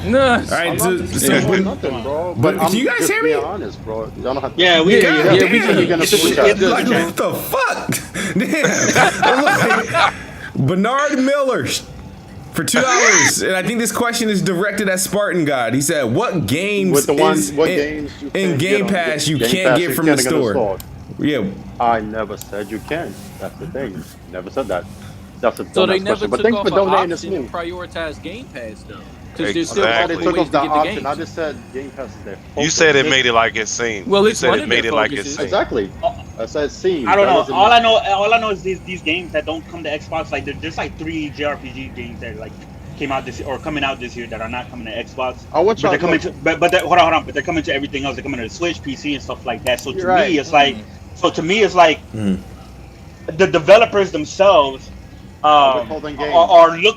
Nah. All right, I'm so, not so saying but- nothing, bro. but I'm can you guys just hear me? being honest, bro. Y'all don't have to. Yeah, we Yeah, hear you. yeah, we damn. can hear you. Gonna It's push good, that. it's good, Like, Drew. what the fuck? Damn. I'm like, Bernard Miller, For $2, and I think this question is directed at Spartan God. He said, "What games With the one, is what in, games you in can't Game get on- Pass you Game can't Pass get you from the can't get store?" Yeah, I never said you can. That's the thing. Never said that. That's a So they dumbass never question. But took thanks off for an donating this option to move. prioritize Game Pass though, because there's still Exactly. They multiple took ways off to the get the option. games. I just said Game Pass is their focus. You said it made it like it seemed. Well, you it's said one it of made their it like it focuses. seemed. Exactly. I said scene. I don't That know. doesn't All mean- I know is these games that don't come to Xbox. Like there's like 3 JRPG games that like came out this or coming out this year that are not coming to Xbox. I want But y'all they're coming to- to but they're, hold on. But they're coming to everything else. They're coming to the Switch, PC, and stuff like that. So to You're right. me, it's like the developers themselves withholding games.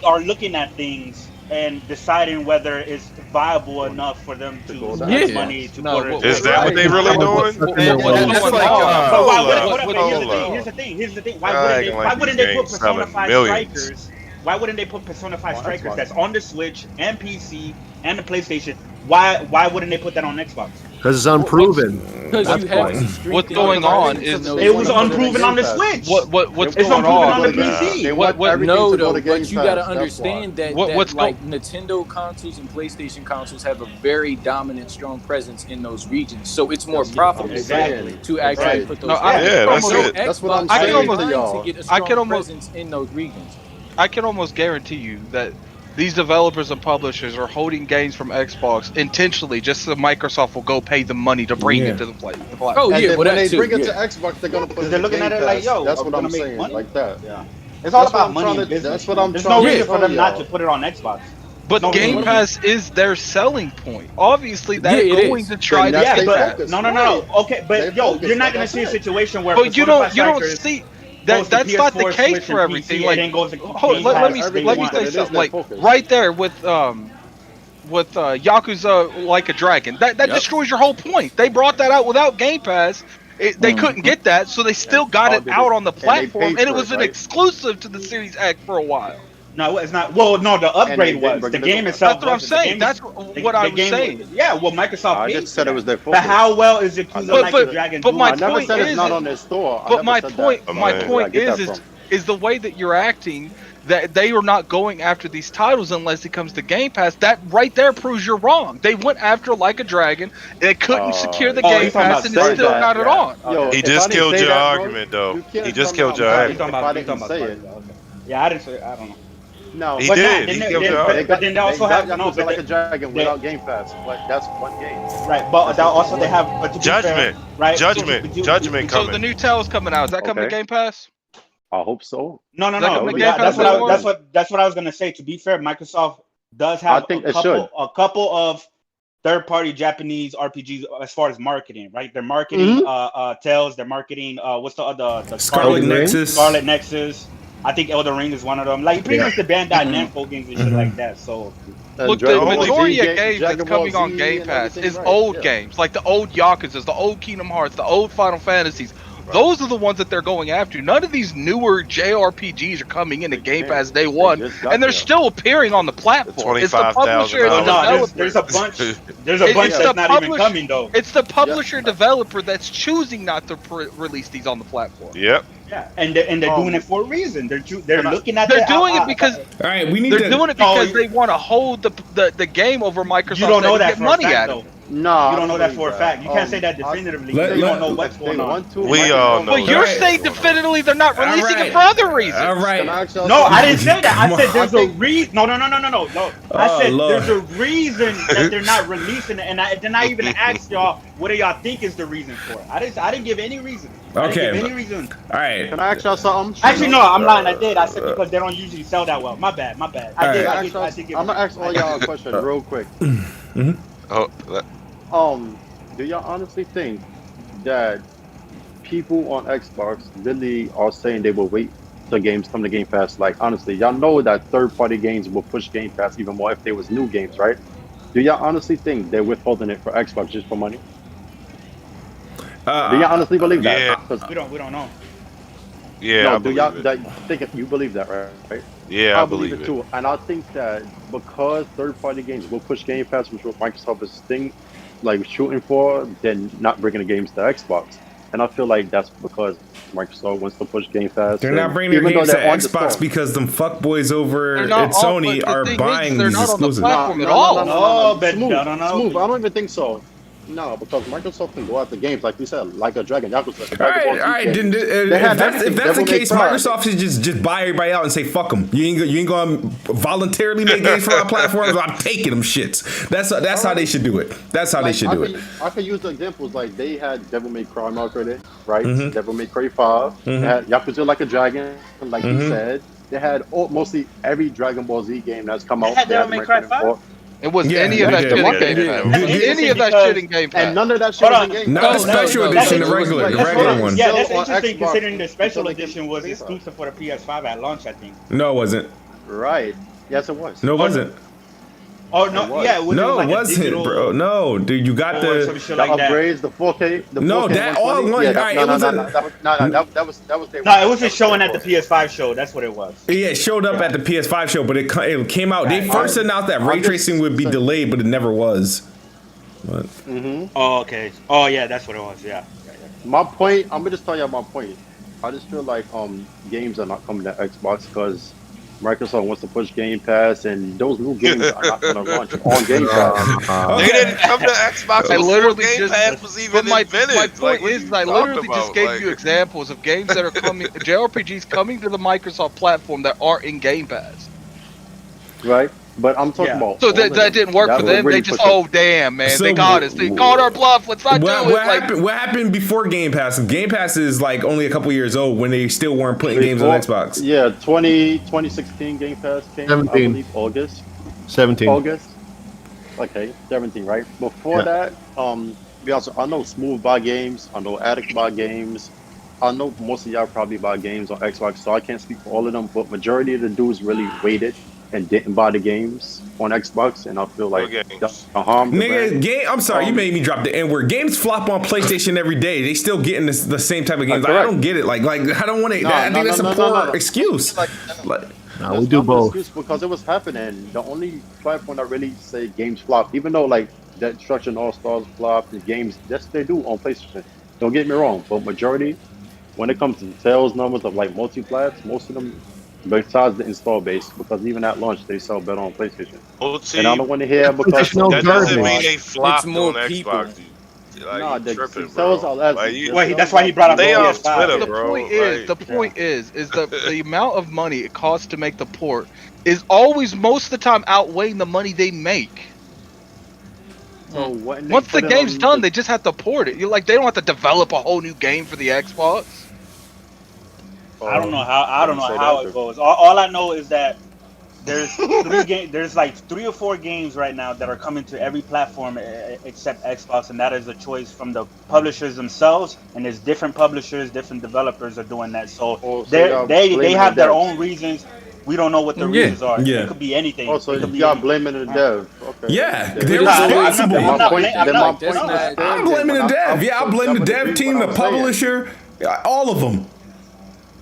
are looking at things and deciding whether it's viable enough for them to go spend down. money to No, put it. what- Is that what they really doing? That's like, But why hold would- up, hold up, but hold here's up. the thing. Why Y'all wouldn't acting they? like Why these wouldn't they put games Persona selling 5 millions. Strikers? Why wouldn't they put Persona 5 On Strikers Xbox. that's on the Switch and PC and the PlayStation? Why wouldn't they put that on Xbox? Because it's unproven. Because That's you have why. to stream What's things going on on is- It was unproven on the Switch. What's It's going unproven on? on the PC. They What- want everything No, to go though, to Game but you Pass. gotta That's why. understand that, What's like Nintendo consoles and PlayStation consoles have a very dominant, strong presence in those regions. So it's more profitable Exactly. to actually Right. put those. No, I- games. Yeah, that's So it. That's what I'm Xbox saying is to trying y'all. to get a I strong can almost- presence in those regions. I can almost guarantee you that these developers and publishers are holding games from Xbox intentionally just so Microsoft will go pay them money to bring it to the platform. Oh And yeah, then well when that they too. bring it yeah. to Xbox, they're gonna put Because it they're in looking Game at it like, Pass. yo, That's I'm what I'm gonna make saying. money. Like that. Yeah. It's all That's what about I'm money trying and to- business. that's what I'm There's trying no to reason for tell them not y'all. to put it on Xbox. But No, Game no, no. Pass is their selling point. Obviously, they're Yeah, it going is. to try Then to that's get their that. focus. No. Okay, but They yo, focus, you're not like gonna I see a said. situation where But you Persona 5 don't Strikers see goes to that's not the PS4, case Switch, for and everything. PC, Like, and then goes to hold, Game let Pass me every let me month. say But it is something. their Like focus. right there with Yakuza Like a Dragon. That Yep. destroys your whole point. They brought that out without Game Pass. They couldn't get that, so they still got it out on the platform, and it was an exclusive to the Series X for a while. No, it's not. Well, no, the upgrade And they was bring the it game over. itself. That's what I'm wasn't. The saying. game That's is- what I the was game saying. Yeah, well, Microsoft. I paid just for said it that. was their But focus. how well is Yakuza But- Like a Dragon but doing? my I never point said it's is- not on their store. I But never my said point, that. my Where I point get that is from. the way that you're acting, that they are not going after these titles unless it comes to Game Pass. That right there proves you're wrong. They went after Like a Dragon, they couldn't secure the Oh, Game you're talking Pass, about and they say still that, got it yeah. on. Yo, He if just I didn't killed say your that, bro, argument, though. you can't He just tell me killed your I'm You're argument. right talking if I about. You're didn't talking say about. it. Okay. Yeah, I didn't say. I don't know. No, He But did. nah, He then- killed then- your but- argument. but then they also have no, but like they- a dragon without Game Pass. But that's one game. right. But that also they have. But to be fair, Judgment. right? Judgment. But you- Judgment So coming. the new Tales coming out. Is that coming to Okay. Game Pass? I hope so. No. Is that coming to Yeah, Game Pass? That's what I was gonna say. To be fair, Microsoft does have I think a it should. couple of third-party Japanese RPGs as far as marketing, right? They're marketing Tales. They're marketing what's the Scarlet Nexus. Scarlet Nexus. I think Elden Ring is one of them. Like pretty much the Bandai Namco games and shit like that. So Look, the Dragon Ball majority Z of games that's Dragon Ball coming on Z Game and Pass everything, is right, old yeah. games, like the old Yakuza's, the old Kingdom Hearts, the old Final Fantasies. Those are the ones that they're going after. None of these newer JRPGs are coming into Game Pass day one, just got and they're there. still appearing on the platform. It's the publisher and the $25,000. there's developer. a bunch. There's It's a bunch the that's not even publish- coming though. It's the publisher developer that's choosing not to release these on the platform. Yep. Yeah, and they're doing it for a reason. They're looking at They're doing it because All right, we need they're to. doing it because they want to hold the game over Microsoft. you don't know and that get for money a fact, out though. of it. No, You don't know that I for a believe fact. You can't say that I- definitively. Let- You let- don't know what's They going on. want to. We all know. Well, you're that. saying definitively they're not releasing right. it for other reasons. All Can I right. ask y'all No, something? I didn't say that. I Come said on. there's a reason. No. I Oh, said Lord. there's a reason that they're not releasing it, and then I even asked y'all, what do y'all think is the reason for it? I didn't give any reason. I Okay. didn't give any reason. All right. Can I ask y'all something? Actually, no, I'm lying. I did. I said because they don't usually sell that well. My bad. I did. Alright. I did give I'm gonna ask all y'all a question real quick. Oh, Do y'all honestly think that people on Xbox really are saying they will wait till games come to Game Pass? Like honestly, y'all know that third-party games will push Game Pass even more if there was new games, right? Do y'all honestly think they're withholding it for Xbox just for money? Do y'all honestly believe that? yeah. 'Cause- We don't know. yeah, no, I do believe y'all it. think you believe that, right? Yeah, I believe it. too. And I think that because third-party games will push Game Pass, which what Microsoft is shooting for, they're not bringing the games to Xbox. And I feel like that's because Microsoft wants to push Game Pass. They're not bringing their games to Xbox because them fuckboys over at Sony are buying these exclusives. Smooth. I don't even think so. No, because Microsoft can go out the games like you said, like a Dragon Yakuza. All right. If that's the case, Microsoft should just buy everybody out and say fuck them. You ain't gonna voluntarily make games for our platforms. I'm taking them shits. That's how they should do it. That's how they should do it. I could use the examples like they had Devil May Cry marketed, right? Devil May Cry 5. They had Yakuza Like a Dragon, like you said. They had mostly every Dragon Ball Z game that's come out. They had Devil May Cry 5. It was any of that shit in Game Pass. Any of that shit in Game Pass. And none of that shit was in Game Pass. Not the special edition, the regular one. Yeah, that's interesting considering the special edition was exclusive for the PS5 at launch, I think. No, it wasn't. Right. Yes, it was. No, it wasn't. Oh, no, yeah. No, it wasn't, bro. No, dude, you got the upgrades, the 4K. No, that all one. All right, it wasn't. That was. No, it wasn't showing at the PS5 show. That's what it was. Yeah, it showed up at the PS5 show, but it came out. They first announced that ray tracing would be delayed, but it never was. But. Oh, okay. Oh, yeah, that's what it was. Yeah. My point. I'm gonna just tell you my point. I just feel like games are not coming to Xbox because Microsoft wants to push Game Pass, and those new games are not going to launch on Game Pass. They didn't come to Xbox. I literally Game Pass was even invented. My point is, I literally just gave you examples of games that are coming, JRPGs coming to the Microsoft platform that are in Game Pass. Right. But I'm talking about. So that didn't work for them. They just, damn, man, they got us. They called our bluff. Let's not do it. What happened before Game Pass? Game Pass is like only a couple years old when they still weren't putting games on Xbox. Yeah, 2016 Game Pass came. 17. I believe August. 17. August. Okay, 17, right? Before that, I know Smooth buy games. I know Addict buy games. I know most of y'all probably buy games on Xbox, so I can't speak for all of them. But majority of the dudes really waited and didn't buy the games on Xbox, and I feel like I'm sorry, you made me drop the N word. Games flop on PlayStation every day. They still getting the same type of games. I don't get it. Like I don't want to. I think that's a poor excuse. We do both. Because it was happening. The only platform that really say games flop, even though like that Destruction All Stars flop, the games yes they do on PlayStation. Don't get me wrong, but majority, when it comes to sales numbers of like multi-plats, most of them. Besides the install base, because even at launch they sell better on PlayStation. And I don't want to hear because that doesn't mean they flopped on Xbox. That's why he brought up they on PS5. Twitter, bro. The point is that the amount of money it costs to make the port is always most of the time outweighing the money they make. So once the game's done, they just have to port it. They don't have to develop a whole new game for the Xbox. I don't know how it goes. All I know is that there's there's like 3 or 4 games right now that are coming to every platform except Xbox, and that is a choice from the publishers themselves. And there's different publishers, different developers are doing that. So they have their own reasons. We don't know what the reasons are. It could be anything. Oh, so y'all blaming the dev? Okay. Yeah, they're responsible. I'm blaming the dev. Yeah, I blame the dev team, the publisher, all of them.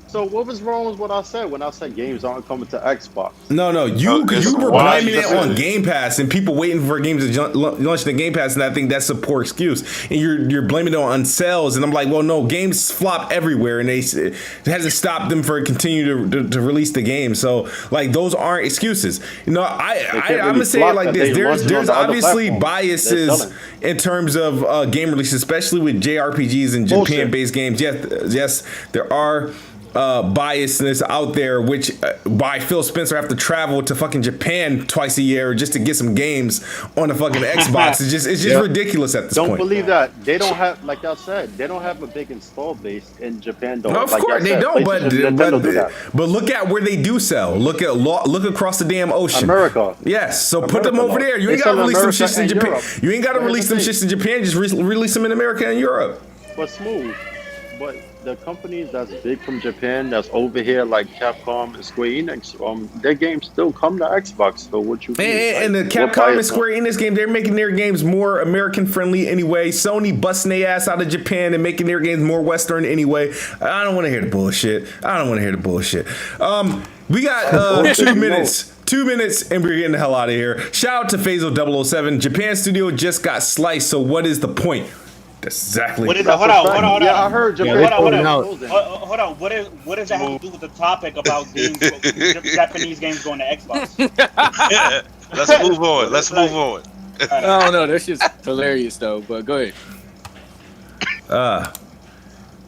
So what was wrong with what I said when I said games aren't coming to Xbox? No, you were blaming it on Game Pass and people waiting for games to launch the Game Pass, and I think that's a poor excuse. And you're blaming it on sales, and I'm like, well, no, games flop everywhere, and it hasn't stopped them for continue to release the game. So like those aren't excuses. I'm gonna say it like this: there's obviously biases in terms of game releases, especially with JRPGs and Japan-based games. Yes, there are. Biasness out there, which why Phil Spencer have to travel to fucking Japan twice a year just to get some games on the fucking Xbox. It's just ridiculous at this point. Don't believe that. They don't have, like I said, they don't have a big install base in Japan. No, of course they don't. But look at where they do sell. Look across the damn ocean. America. Yes. So put them over there. You ain't got to release some shits in Japan. You ain't got to release some shits in Japan. Just release them in America and Europe. But Smooth. But the companies that's big from Japan that's over here like Capcom and Square Enix, their games still come to Xbox. So what you and the Capcom and Square Enix game, they're making their games more American friendly anyway. Sony busting their ass out of Japan and making their games more Western anyway. I don't want to hear the bullshit. We got 2 minutes. 2 minutes and we're getting the hell out of here. Shout out to Faisal 007. Japan studio just got sliced, so what is the point? That's exactly. What is That's hold a on, fact. hold on, hold on. Yeah, I heard Yeah, Japan. they pulled it Hold out. Hold on. What does that have to do with the topic about games, Japanese games going to Xbox? Yeah. Let's move on. Let's move on. I don't know. That's just hilarious, though. But go ahead. Yeah.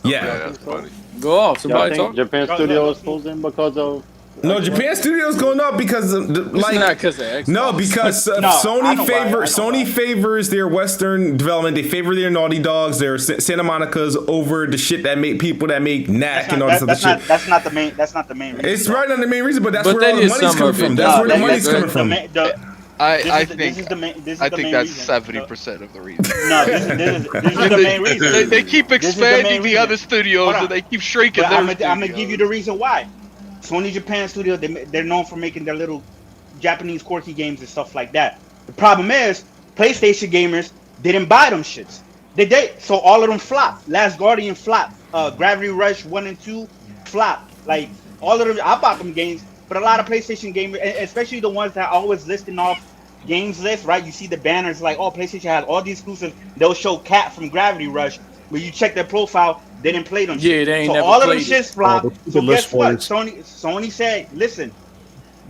That's funny. Go off. Yeah, I Somebody think talk. Japan studio is closing because of. No, Japan Studios going up because of, It's not because of Xbox. no, because No, I Sony know why, I know Sony why. favors their Western development. They favor their Naughty Dogs, their Santa Monica's over the shit that make people that make Knack and all this other shit. That's not the main. That's not the main reason. It's right on the main reason, but that's But where all that the is money's some coming of it. from. That's No, where the that- money's that's- coming from. I This think is the main. This is I the think main that's reason. 70% of the reason. No, this is the main reason. They keep This is the main expanding the reason. other studios Hold on. and they keep shrinking But their I'm gonna studios. give you the reason why. Sony Japan Studio, they're known for making their little Japanese quirky games and stuff like that. The problem is, PlayStation gamers didn't buy them shits. They did, so all of them flopped. Last Guardian flopped. Gravity Rush 1 and 2 flopped. Like all of them, I bought them games, but a lot of PlayStation gamers, especially the ones that are always listing off games list, right? You see the banners like, oh, PlayStation has all these exclusives. They'll show Cat from Gravity Rush. When you check their profile, they didn't play them. Yeah, they ain't so never all of them played it. shits flopped. the So list guess what? was- Sony said, listen,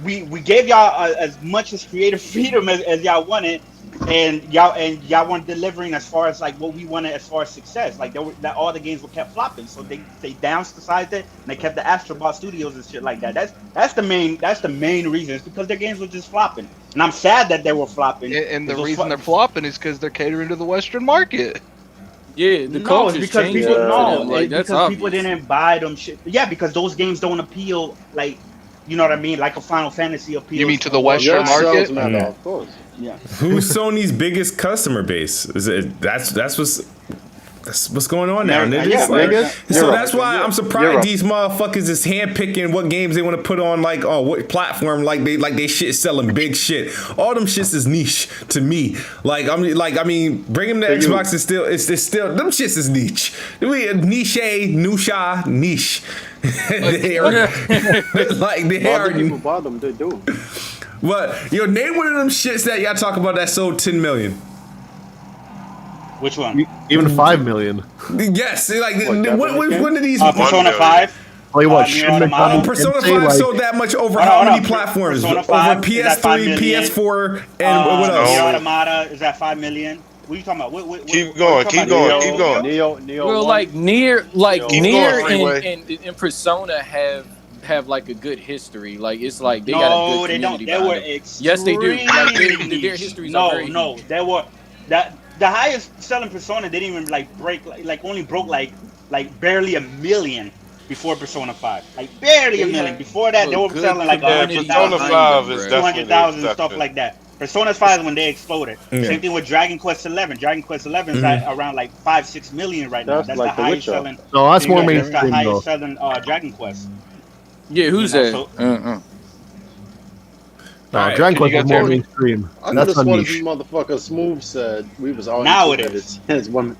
we gave y'all as much as creative freedom as y'all wanted, and y'all weren't delivering as far as like what we wanted as far as success. Like that all the games were kept flopping, so they downsized it and they kept the Astrobot Studios and shit like that. That's the main reason. It's because their games were just flopping, and I'm sad that they were flopping. And the Those reason they're flopping is because they're catering to the Western market. Yeah, the No, culture's it's because changing. people for know. them. Like, It's that's because obvious. people didn't buy them shit. Yeah, because those games don't appeal like, you know what I mean, like a Final Fantasy appeals. You mean to the Western Yeah, market? sales matter, of course. Yeah. Who's Sony's biggest customer base? Is it that's what's going on now, America, niggas? yeah, Like, America. so Europe. that's why I'm surprised Europe. these motherfuckers is handpicking what games they want to put on, like what platform, like they shit selling big shit. All them shits is niche to me. I mean, bring them to Xbox is still it's still them shits is niche. Niche, niche. They are like they All are. the people buy them, they do. But name one of them shits that y'all talk about that sold 10 million. Which one? Even 5 million. Yes, like Japanese when did these Persona million. 5. Tell you what, Nier Shin Automata. Megami Persona Tensei, 5 like, sold that much over Hold how on, many hold on. platforms? Persona Over 5, is that 5 PS3, million? PS4, and what else? Nier Automata is at 5 million. What are you talking about? What Keep what going, are you keep talking going, about? keep going. Neo Well, 1. like Nier going, Freeway. and Persona have like a good history. Like it's like they got a No, good they don't. community They were behind them. Yes, they do. Like their histories are very No, huge. they were that the highest selling Persona didn't even like break like only broke like barely a million before Persona 5. Like barely a They million. had Before that, they a were good selling like community Persona 100,000, 5 is bro. definitely 200,000 the stuff exception. like that. Persona 5 when they exploded. Yeah. Same thing with Dragon Quest 11. Dragon Quest 11 is at around like 5-6 million right now. That's That's like the The highest Witcher. selling. No, that's more That's the mainstream though. highest selling Dragon Quest. Yeah, who's You that? know, so- No, Alright, Dragon can you Quest is guys more hear me? mainstream. I That's could a have sworn this niche. motherfucker Smooth said we was all Now it that is. it's one.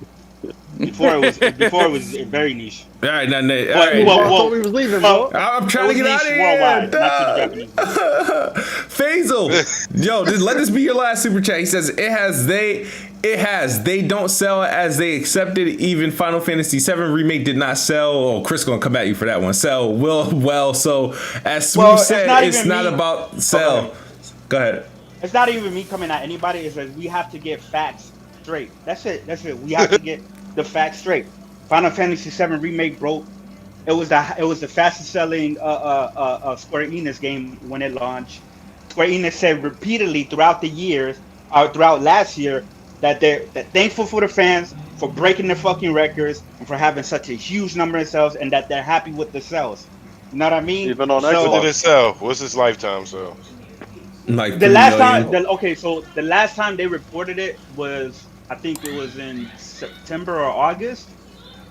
Before it was very niche. All right, now, Nate. Well, All right. well, I thought we was leaving, bro. I'm trying to get out of here. worldwide, not to the Japanese. Faisal, yo, let this be your last super chat. He says they don't sell as they accepted. Even Final Fantasy VII Remake did not sell. Oh, Chris gonna come at you for that one. Sell well. So as Smooth Well, it's said, not it's even not me. about sell. Go ahead. It's not even me coming at anybody. It's that we have to get facts straight. That's it. We have to get the facts straight. Final Fantasy VII Remake broke. It was the fastest selling Square Enix game when it launched. Square Enix said repeatedly throughout the years, throughout last year, that they're thankful for the fans for breaking their fucking records and for having such a huge number of sales, and that they're happy with the sales. You know what I mean? Even on So- Xbox. What did it sell? What's its lifetime sell? Like The 3 last million. time, so the last time they reported it was, I think it was in September or August,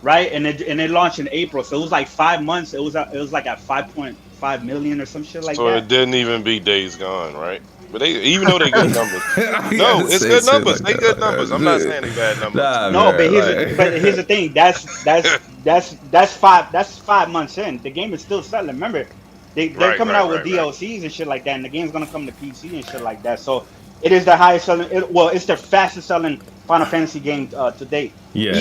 right? And it launched in April, so it was like 5 months. It was like at 5.5 million or some shit like So that. it didn't even beat Days Gone, right? But even though they good numbers. I No, gotta it's say good shit numbers. like They good that. numbers. I'm not saying they bad numbers. Nah, No, man, but here's the thing. That's 5 months in. The game is still selling. Remember, they're Right, coming right, out with right, right. DLCs and shit like that, and the game's gonna come to PC and shit like that. So it is the highest selling. It's the fastest selling Final Fantasy game to date. Yeah.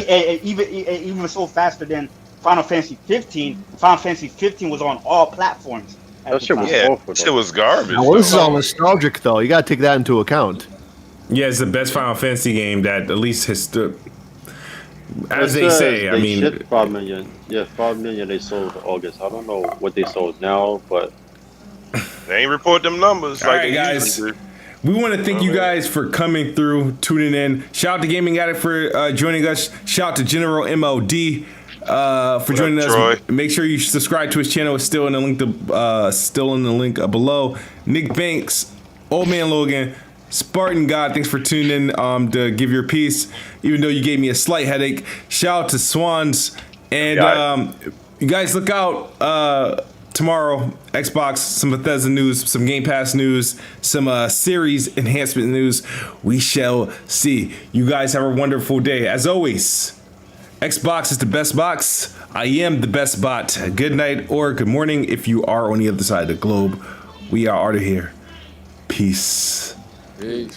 Even so faster than Final Fantasy 15. Final Fantasy 15 was on all platforms. That shit was Yeah, awful. shit was garbage. Now, this is all nostalgic, though. You got to take that into account. Yeah, it's the best Final Fantasy game that at least has stood. As they It say, says I mean, shipped 5 million. Yeah, 5 million they sold August. I don't know what they sold now, but They ain't report them numbers. All like right, they guys. usually do. we want to thank you guys for coming through, tuning in. Shout out to Gaming Addict for joining us. Shout out to General MOD for joining us. Troy? Make sure you subscribe to his channel. It's still in the link below. NickBanks, Old Man Logan, Spartan God, thanks for tuning in to give your piece, even though you gave me a slight headache. Shout out to Swans. And you guys look out tomorrow, Xbox, some Bethesda news, some Game Pass news, some series enhancement news. We shall see. You guys have a wonderful day. As always, Xbox is the best box. I am the best bot. Good night or good morning if you are on the other side of the globe. We are out of here. Peace. Peace.